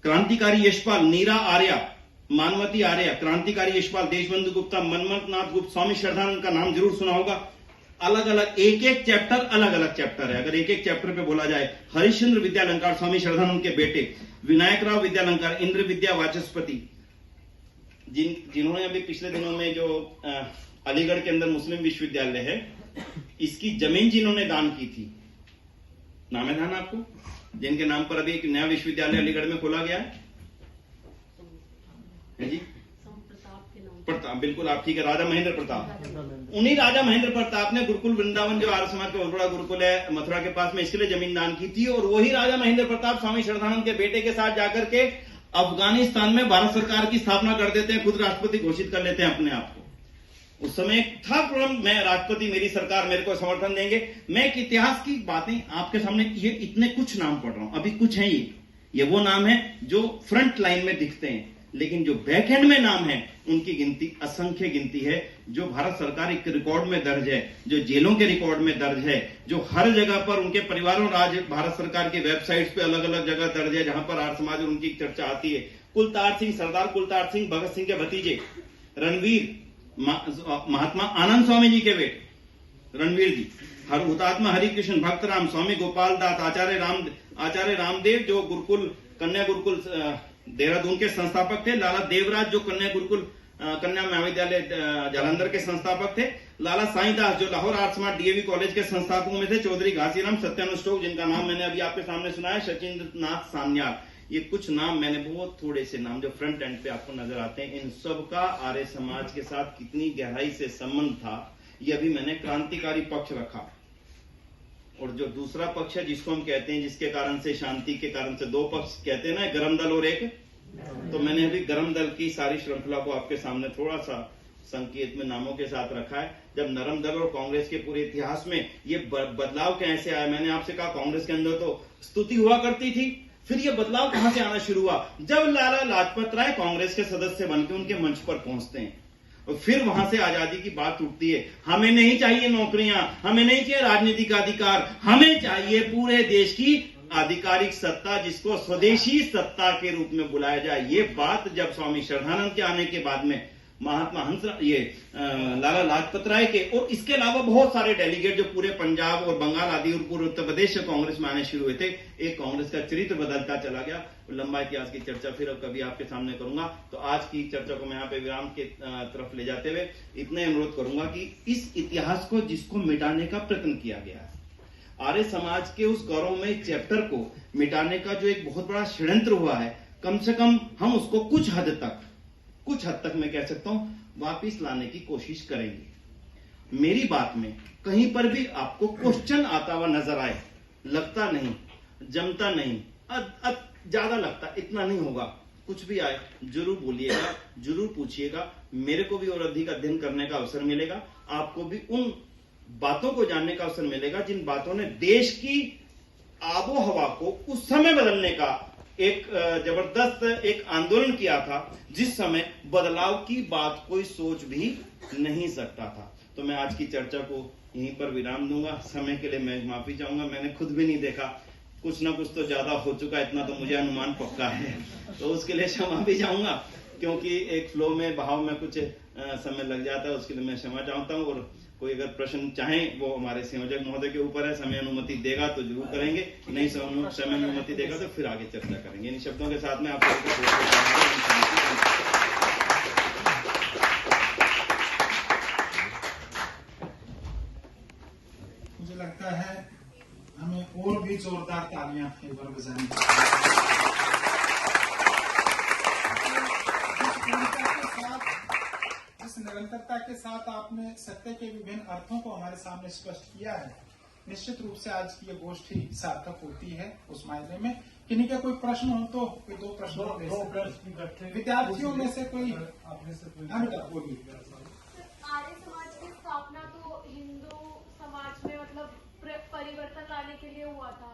क्रांतिकारी यशपाल, नीरा आर्या, मानवती आर्या, क्रांतिकारी यशपाल, देशबंधु गुप्ता, मनमथ नाथ गुप्त, स्वामी श्रद्धानंद का नाम जरूर सुना होगा। अलग अलग एक चैप्टर, अलग अलग चैप्टर है। अगर एक चैप्टर पे बोला जाए, हरिश्चंद्र विद्यालंकार, स्वामी श्रद्धानंद के बेटे, विनायकराव विद्यालंकार, इंद्र विद्या वाचस्पति, जिन्होंने अभी पिछले दिनों में जो अलीगढ़ के अंदर मुस्लिम विश्वविद्यालय है, इसकी जमीन जिन्होंने दान की थी, नाम है ध्यान आपको, जिनके नाम पर अभी एक नया विश्वविद्यालय अलीगढ़ में खोला गया है जी, प्रताप, बिल्कुल आप ठीक है, राजा महेंद्र प्रताप। उन्हीं राजा महेंद्र प्रताप ने गुरुकुल वृंदावन, जो आर्य समाज का बहुत बड़ा गुरुकुल है मथुरा के पास में, इसके लिए जमीन दान की थी। और वही राजा महेंद्र प्रताप स्वामी श्रद्धानंद के बेटे के साथ जाकर के अफगानिस्तान में भारत सरकार की स्थापना कर देते हैं, खुद राष्ट्रपति घोषित कर लेते हैं अपने आप को। उस समय था प्रॉब्लम, मैं राष्ट्रपति, मेरी सरकार मेरे को समर्थन देंगे। मैं एक इतिहास की बातें आपके सामने, ये इतने कुछ नाम पढ़ रहा हूं, अभी कुछ है ये वो नाम है जो फ्रंट लाइन में दिखते हैं, लेकिन जो बैक एंड में नाम है उनकी गिनती असंख्य गिनती है, जो भारत सरकार के रिकॉर्ड में दर्ज है, जो जेलों के रिकॉर्ड में दर्ज है, जो हर जगह पर उनके परिवारों, राज्य भारत सरकार की वेबसाइट्स पे अलग अलग जगह दर्ज है, जहां पर आर्य समाज और उनकी चर्चा आती है। कुलतार सिंह, सरदार कुलतार सिंह, भगत सिंह के भतीजे, रणवीर, महात्मा आनंद स्वामी जी के बेटे रणवीर जी, हुतात्मा हरिकृष्ण भक्तराम, स्वामी गोपाल दास, आचार्य रामदेव जो गुरुकुल, कन्या गुरुकुल देहरादून के संस्थापक थे, लाला देवराज जो कन्या गुरुकुल कन्या महाविद्यालय जालंधर के संस्थापक थे। लाला साईं दास जो Lahore art smart DAV college के संस्थापकों में थे। चौधरी घासीराम सत्यानुष्टोक जिनका नाम मैंने अभी आपके सामने सुनाया, सचिंद्र नाथ सान्याल, ये कुछ नाम मैंने बहुत थोड़े से नाम जो फ्रंट एंड पे आपको नजर आते हैं। इन सब का आर्य समाज के साथ कितनी गहराई से संबंध था, ये अभी मैंने क्रांतिकारी पक्ष रखा। और जो दूसरा पक्ष है जिसको हम कहते हैं, जिसके कारण से शांति के कारण से दो पक्ष कहते हैं ना, गरम दल और एक, तो मैंने अभी गरम दल की सारी श्रृंखला को आपके सामने थोड़ा सा संकेत में नामों के साथ रखा है। जब नरम दल और कांग्रेस के पूरे इतिहास में ये बदलाव कैसे आया, मैंने आपसे कहा कांग्रेस के अंदर तो स्तुति हुआ करती थी, फिर ये बदलाव कहां से आना शुरू हुआ, जब लाला लाजपत राय कांग्रेस के सदस्य बनकर उनके मंच पर पहुंचते हैं और फिर वहां से आजादी की बात उठती है। हमें नहीं चाहिए नौकरियां, हमें नहीं चाहिए राजनीतिक अधिकार, हमें चाहिए पूरे देश की आधिकारिक सत्ता, जिसको स्वदेशी सत्ता के रूप में बुलाया जाए। ये बात जब स्वामी श्रद्धानंद के आने के बाद में महात्मा हंस लाला लाजपत राय के और इसके अलावा बहुत सारे डेलीगेट जो पूरे पंजाब और बंगाल आदि और पूरे उत्तर प्रदेश से कांग्रेस में आने शुरू हुए थे, एक कांग्रेस का चरित्र बदलता चला गया। लंबा इतिहास की चर्चा फिर अब कभी आपके सामने करूंगा। तो आज की चर्चा को मैं यहाँ पे विराम के तरफ ले जाते हुए इतना अनुरोध करूंगा कि इस इतिहास को जिसको मिटाने का प्रयत्न किया गया है, आर्य समाज के उस गौरवमय चैप्टर को मिटाने का जो एक बहुत बड़ा षड्यंत्र हुआ है, कम से कम हम उसको कुछ हद तक मैं कह सकता हूं वापिस लाने की कोशिश करेंगे। मेरी बात में कहीं पर भी आपको क्वेश्चन आता हुआ नजर आए, लगता नहीं, जमता नहीं, ज्यादा लगता, इतना नहीं होगा, कुछ भी आए जरूर बोलिएगा, जरूर पूछिएगा। मेरे को भी और अधिक अध्ययन करने का अवसर मिलेगा, आपको भी उन बातों को जानने का अवसर मिलेगा जिन बातों ने देश की आबो हवा को उस समय बदलने का एक जबरदस्त एक आंदोलन किया था, जिस समय बदलाव की बात कोई सोच भी नहीं सकता था। तो मैं आज की चर्चा को यहीं पर विराम दूंगा। समय के लिए मैं माफी चाहूंगा, मैंने खुद भी नहीं देखा, कुछ ना कुछ तो ज्यादा हो चुका, इतना तो मुझे अनुमान पक्का है, तो उसके लिए क्षमा भी चाहूंगा, क्योंकि एक फ्लो में बहाव में कुछ समय लग जाता है, उसके लिए मैं क्षमा चाहता हूं। और कोई अगर प्रश्न चाहें वो हमारे संयोजक महोदय के ऊपर है, समय अनुमति देगा तो जरूर करेंगे, नहीं समय अनुमति देगा तो फिर आगे चर्चा करेंगे। इन शब्दों के साथ में आप मुझे लगता है हमें और भी जोरदार तालियां एक बार बजानी जिस निरंतरता के साथ आपने सत्य के विभिन्न अर्थों को हमारे सामने स्पष्ट किया है, निश्चित रूप से आज की ये गोष्ठी सार्थक होती है उस मायने में। किन्हीं का कोई प्रश्न हो तो कोई दो प्रश्न विद्यार्थियों में से कोई बोलिए। आर्य समाज की स्थापना तो हिंदू समाज में मतलब परिवर्तन लाने के लिए हुआ था,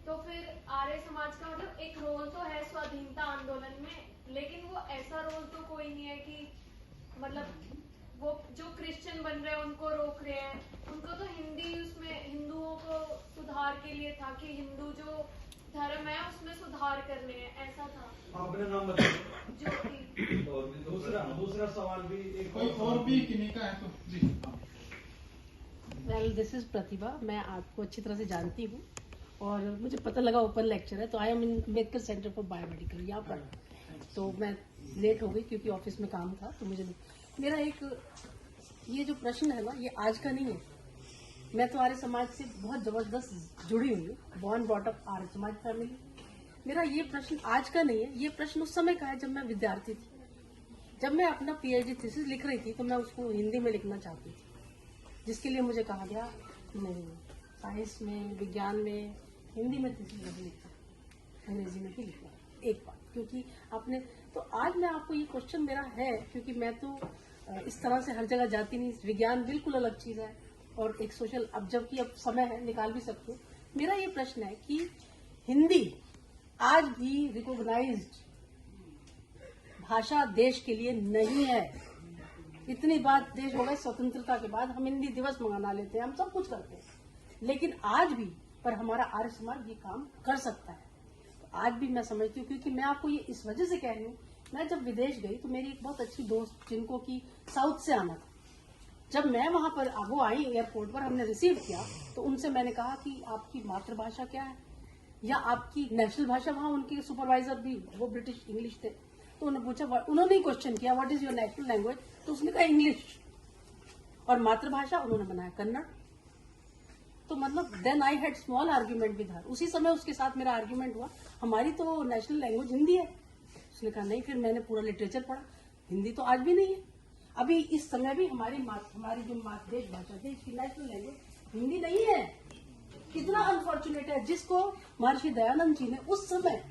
तो फिर आर्य समाज का मतलब एक रोल तो है स्वाधीनता आंदोलन में, लेकिन वो ऐसा रोल तो कोई नहीं है कि मतलब वो जो क्रिश्चियन बन रहे हैं उनको रोक रहे हैं। उनको तो उसमें हिंदुओं को सुधार के लिए था कि हिंदू जो धर्म है उसमें सुधार करने हैं, ऐसा था। आपने नाम बताया ज्योति। दूसरा सवाल भी एक और भी किन्हीं का है तो जी। वेल, दिस इज प्रतिभा। मैं आपको अच्छी तरह से जानती हूँ और मुझे पता लगा ओपन लेक्चर है, तो I am in Ambedkar centre for biomedical यहाँ पर, तो मैं लेट हो गई क्योंकि ऑफिस में काम था। तो मुझे मेरा एक ये जो प्रश्न है ना, ये आज का नहीं है। मैं तो आर्य समाज से बहुत जबरदस्त जुड़ी हुई हूँ, born brought up Arya Samaj family. मेरा ये प्रश्न आज का नहीं है, ये प्रश्न उस समय का है जब मैं विद्यार्थी थी। जब मैं अपना पीएचडी थीसिस लिख रही थी तो मैं उसको हिंदी में लिखना चाहती थी, जिसके लिए मुझे कहा गया नहीं, साइंस में विज्ञान में हिंदी में थीसिस नहीं लिखना, अंग्रेजी में ही लिखना। एक बात, क्योंकि आपने तो आज मैं आपको ये क्वेश्चन मेरा है, क्योंकि मैं तो इस तरह से हर जगह जाती नहीं, विज्ञान बिल्कुल अलग चीज है और एक सोशल, अब जबकि अब समय है निकाल भी सकते हो। मेरा ये प्रश्न है कि हिंदी आज भी रिकॉग्नाइज्ड भाषा देश के लिए नहीं है। इतनी बात देश हो गई स्वतंत्रता के बाद, हम हिंदी दिवस मना लेते हैं, हम सब कुछ करते हैं, लेकिन आज भी पर हमारा आर्य समाज ये काम कर सकता है। तो आज भी मैं समझती हूँ, क्योंकि मैं आपको ये इस वजह से कह रही हूँ, मैं जब विदेश गई तो मेरी एक बहुत अच्छी दोस्त जिनको की साउथ से आना था, जब मैं वहां पर वो आई एयरपोर्ट पर, हमने रिसीव किया तो उनसे मैंने कहा कि आपकी मातृभाषा क्या है या आपकी नेशनल भाषा। वहां उनके सुपरवाइजर भी वो ब्रिटिश इंग्लिश थे, तो उन्होंने पूछा, उन्होंने ही क्वेश्चन किया what is your national language, तो उसने कहा इंग्लिश, और मातृभाषा उन्होंने बनाया कन्नड़। तो मतलब then I had small argument with her. उसी समय उसके साथ मेरा आर्ग्यूमेंट हुआ, हमारी तो नेशनल लैंग्वेज हिंदी है। उसने कहा नहीं। फिर मैंने पूरा लिटरेचर पढ़ा, हिंदी तो आज भी नहीं है। अभी इस समय भी हमारी जो देश भाषा थी, इसकी नेशनल लैंग्वेज हिंदी नहीं है। कितना अनफॉर्चुनेट है, जिसको महर्षि दयानंद जी ने उस समय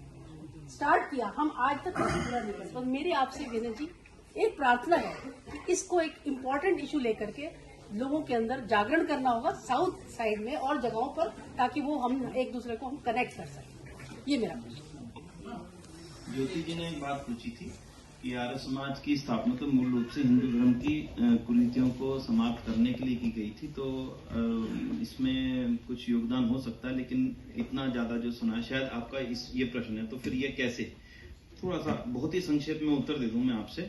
स्टार्ट किया, हम आज तक पूरा नहीं कर पाए। मेरी आपसे विनय जी एक प्रार्थना है कि इसको एक इम्पोर्टेंट इशू लेकर के लोगों के अंदर जागरण करना होगा, साउथ साइड में और जगहों पर, ताकि वो हम एक दूसरे को हम कनेक्ट कर सकें। ये मेरा प्रश्न। ज्योति जी ने एक बात पूछी थी कि आर्य समाज की स्थापना तो मूल रूप से हिंदू धर्म की कुरीतियों को समाप्त करने के लिए की गई थी, तो इसमें कुछ योगदान हो सकता है, लेकिन इतना ज्यादा जो सुना है, शायद आपका ये प्रश्न है, तो फिर ये कैसे, थोड़ा सा बहुत ही संक्षेप में उत्तर दे दूं मैं आपसे।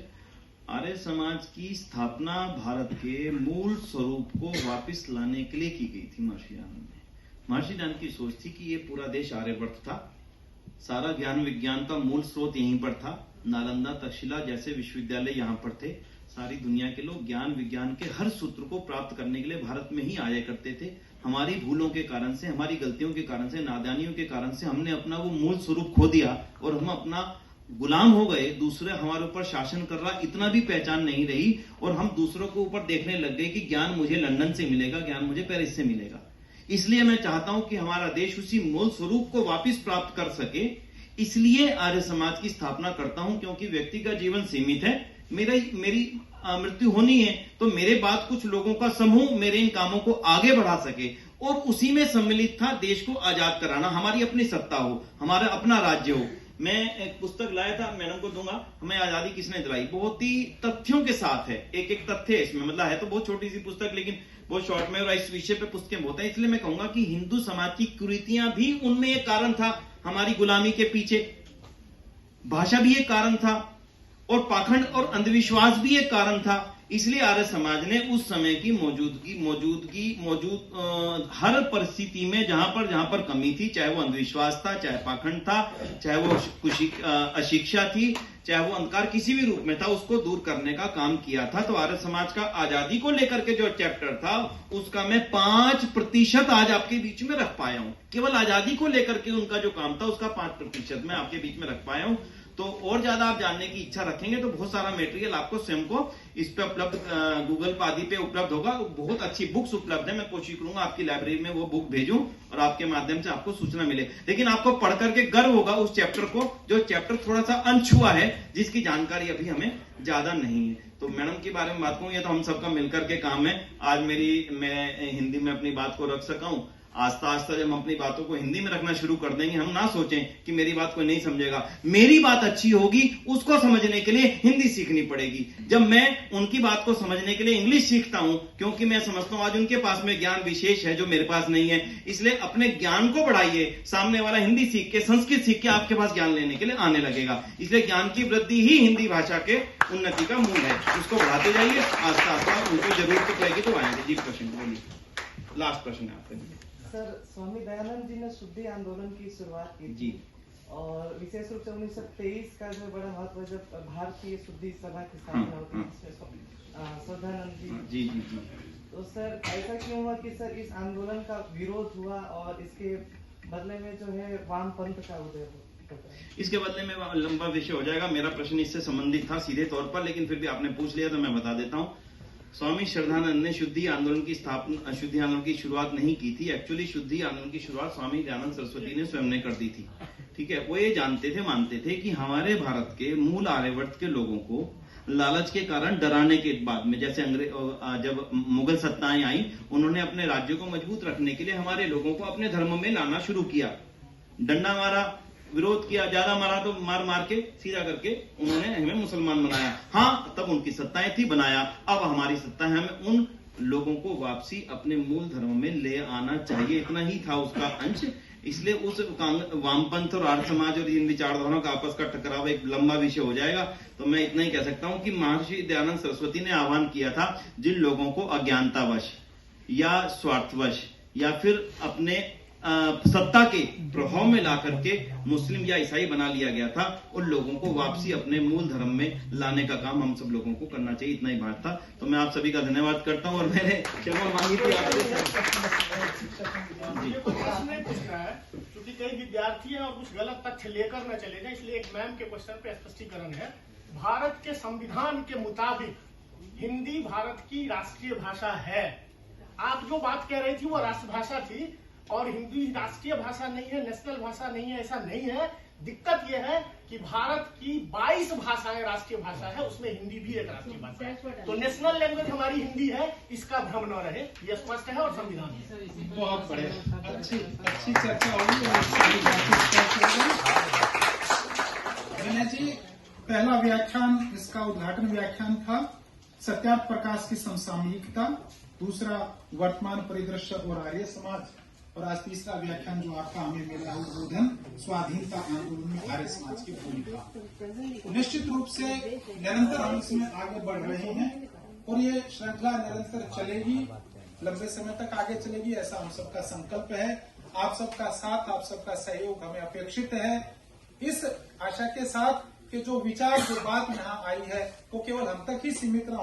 आर्य समाज की स्थापना भारत के मूल स्वरूप को वापस लाने के लिए की गई थी महर्षि दयानंद ने। महर्षि दयानंद की सोच थी कि ये पूरा देश आर्यवर्त था, सारा ज्ञान विज्ञान का मूल स्रोत यहीं पर था, नालंदा तक्षशिला जैसे विश्वविद्यालय यहाँ पर थे, सारी दुनिया के लोग ज्ञान विज्ञान के हर सूत्र को प्राप्त करने के लिए भारत में ही आया करते थे। हमारी भूलों के कारण से, हमारी गलतियों के कारण से, नादानियों के कारण से हमने अपना वो मूल स्वरूप खो दिया और हम अपना गुलाम हो गए। दूसरे हमारे ऊपर शासन कर रहा, इतना भी पहचान नहीं रही, और हम दूसरों के ऊपर देखने लग गए कि ज्ञान मुझे लंदन से मिलेगा, ज्ञान मुझे पेरिस से मिलेगा। इसलिए मैं चाहता हूं कि हमारा देश उसी मूल स्वरूप को वापस प्राप्त कर सके, इसलिए आर्य समाज की स्थापना करता हूं, क्योंकि व्यक्ति का जीवन सीमित है, मेरी मृत्यु होनी है, तो मेरे बाद कुछ लोगों का समूह मेरे इन कामों को आगे बढ़ा सके, और उसी में सम्मिलित था देश को आजाद कराना, हमारी अपनी सत्ता हो, हमारा अपना राज्य हो। मैं एक पुस्तक लाया था, मैडम को दूंगा, हमें आजादी किसने दिलाई, बहुत ही तथ्यों के साथ है, एक एक तथ्य है इसमें, मतलब है तो बहुत छोटी सी पुस्तक, लेकिन बहुत शॉर्ट में, और इस विषय पे पुस्तकें बहुत है। इसलिए मैं कहूंगा कि हिंदू समाज की कुरीतियां भी उनमें एक कारण था, हमारी गुलामी के पीछे भाषा भी एक कारण था, और पाखंड और अंधविश्वास भी एक कारण था। इसलिए आर्य समाज ने उस समय की मौजूद हर परिस्थिति में जहां पर कमी थी, चाहे वो अंधविश्वास था, चाहे पाखंड था, चाहे वो अशिक्षा थी, चाहे वो अंधकार किसी भी रूप में था, उसको दूर करने का काम किया था। तो आर्य समाज का आजादी को लेकर के जो चैप्टर था, उसका मैं 5% आज आपके बीच में रख पाया हूं। केवल आजादी को लेकर के उनका जो काम था, उसका 5% मैं आपके बीच में रख पाया हूं। तो और ज्यादा आप जानने की इच्छा रखेंगे तो बहुत सारा मटेरियल आपको स्वयं को इस पे उपलब्ध, गूगल आदि पे उपलब्ध होगा। बहुत अच्छी बुक्स उपलब्ध है, मैं कोशिश करूंगा आपकी लाइब्रेरी में वो बुक भेजूं और आपके माध्यम से आपको सूचना मिले। लेकिन आपको पढ़ करके गर्व होगा उस चैप्टर को, जो चैप्टर थोड़ा सा अनछुआ है, जिसकी जानकारी अभी हमें ज्यादा नहीं है। तो मैडम के बारे में बात करूं, ये तो हम सबका मिलकर के काम है। आज मैं हिंदी में अपनी बात को रख सका हूं। आस्ता आस्ता जब हम अपनी बातों को हिंदी में रखना शुरू कर देंगे, हम ना सोचें कि मेरी बात कोई नहीं समझेगा, मेरी बात अच्छी होगी, उसको समझने के लिए हिंदी सीखनी पड़ेगी। जब मैं उनकी बात को समझने के लिए इंग्लिश सीखता हूं, क्योंकि मैं समझता हूं आज उनके पास में ज्ञान विशेष है जो मेरे पास नहीं है, इसलिए अपने ज्ञान को बढ़ाइए। सामने वाला हिंदी सीख के, संस्कृत सीख के आपके पास ज्ञान लेने के लिए आने लगेगा। इसलिए ज्ञान की वृद्धि ही हिंदी भाषा के उन्नति का मूल है। उसको बढ़ाते जाइए, आस्ता आस्ता उनको जरूरत पड़ेगी तो आएंगे। जी प्रश्न बोलिए, लास्ट प्रश्न है आपका। सर, स्वामी दयानंद जी ने शुद्धि आंदोलन की शुरुआत की जी, और विशेष रूप से 1923 का जो बड़ा महत्व, जब भारतीय शुद्धि सभा की स्थापना होती है, जिसमें श्रद्धानंद जी। तो सर ऐसा क्यों हुआ कि सर इस आंदोलन का विरोध हुआ और इसके बदले में जो है वामपंथ का उदय हुआ? इसके बदले में लंबा विषय हो जाएगा, मेरा प्रश्न इससे संबंधित था सीधे तौर पर, लेकिन फिर भी आपने पूछ लिया तो मैं बता देता हूं। स्वामी श्रद्धानंद ने शुद्धि आंदोलन की शुरुआत नहीं की थी। एक्चुअली शुद्धि आंदोलन की शुरुआत स्वामी दयानंद सरस्वती ने स्वयं ने कर दी थी। ठीक है, वो ये मानते थे कि हमारे भारत के मूल आर्यवर्त के लोगों को लालच के कारण डराने के बाद में, जैसे जब मुगल सत्ताएं आई, उन्होंने अपने राज्य को मजबूत रखने के लिए हमारे लोगों को अपने धर्म में लाना शुरू किया। डंडा मारा, विरोध किया, ज्यादा मारा तो मार के सीधा करके उन्होंने हमें मुसलमान बनाया। हाँ, तब उनकी सत्ताएं थी, बनाया। अब हमारी सत्ता है, हमें उन लोगों को वापसी अपने मूल धर्म में ले आना चाहिए, इतना ही था उसका अंश। इसलिए उस वामपंथ और आर्य समाज और इन विचारधाराओं का आपस का टकराव एक लंबा विषय हो जाएगा। तो मैं इतना ही कह सकता हूं कि महर्षि दयानंद सरस्वती ने आह्वान किया था, जिन लोगों को अज्ञानतावश या स्वार्थवश या फिर अपने सत्ता के प्रभाव में ला करके मुस्लिम या ईसाई बना लिया गया था, उन लोगों को वापसी अपने मूल धर्म में लाने का काम हम सब लोगों को करना चाहिए। इतना ही बात था। तो मैं आप सभी का धन्यवाद करता हूं और मैंने क्षमा मांगी थी आपसे। ये कोई प्रश्न नहीं पूछ रहा है, क्योंकि कई विद्यार्थी हैं और कुछ गलत तथ्य लेकर न चले जाए, इसलिए एक मैम के क्वेश्चन पे स्पष्टीकरण है। भारत के संविधान के मुताबिक हिंदी भारत की राष्ट्रीय भाषा है। आप जो बात कह रही थी वो राष्ट्रभाषा थी, और हिंदी राष्ट्रीय भाषा नहीं है, नेशनल भाषा नहीं है, ऐसा नहीं है। दिक्कत यह है कि भारत की 22 भाषाएं राष्ट्रीय भाषा है, उसमें हिंदी भी एक राष्ट्रीय भाषा है। तो नेशनल लैंग्वेज हमारी हिंदी है, इसका भ्रम न रहे, यह स्पष्ट है और संविधान है। बहुत बढ़िया, अच्छी चर्चा होगी और सारी बातें। विनय जी, पहला व्याख्यान, इसका उद्घाटन व्याख्यान था सत्यार्थ प्रकाश की समसामयिकता, दूसरा वर्तमान परिदृश्य और आर्य समाज, और आज तीसरा व्याख्यान जो आपका हमें मिल रहा है उद्बोधन स्वाधीनता आंदोलन में आर्य समाज की भूमिका। निश्चित रूप से निरंतर हम इसमें आगे बढ़ रहे हैं और ये श्रृंखला निरंतर चलेगी, लंबे समय तक आगे चलेगी, ऐसा हम सबका संकल्प है। आप सबका साथ, आप सबका सहयोग हमें अपेक्षित है। इस आशा के साथ कि जो विचार, जो बात यहाँ आई है वो केवल हम तक ही सीमित न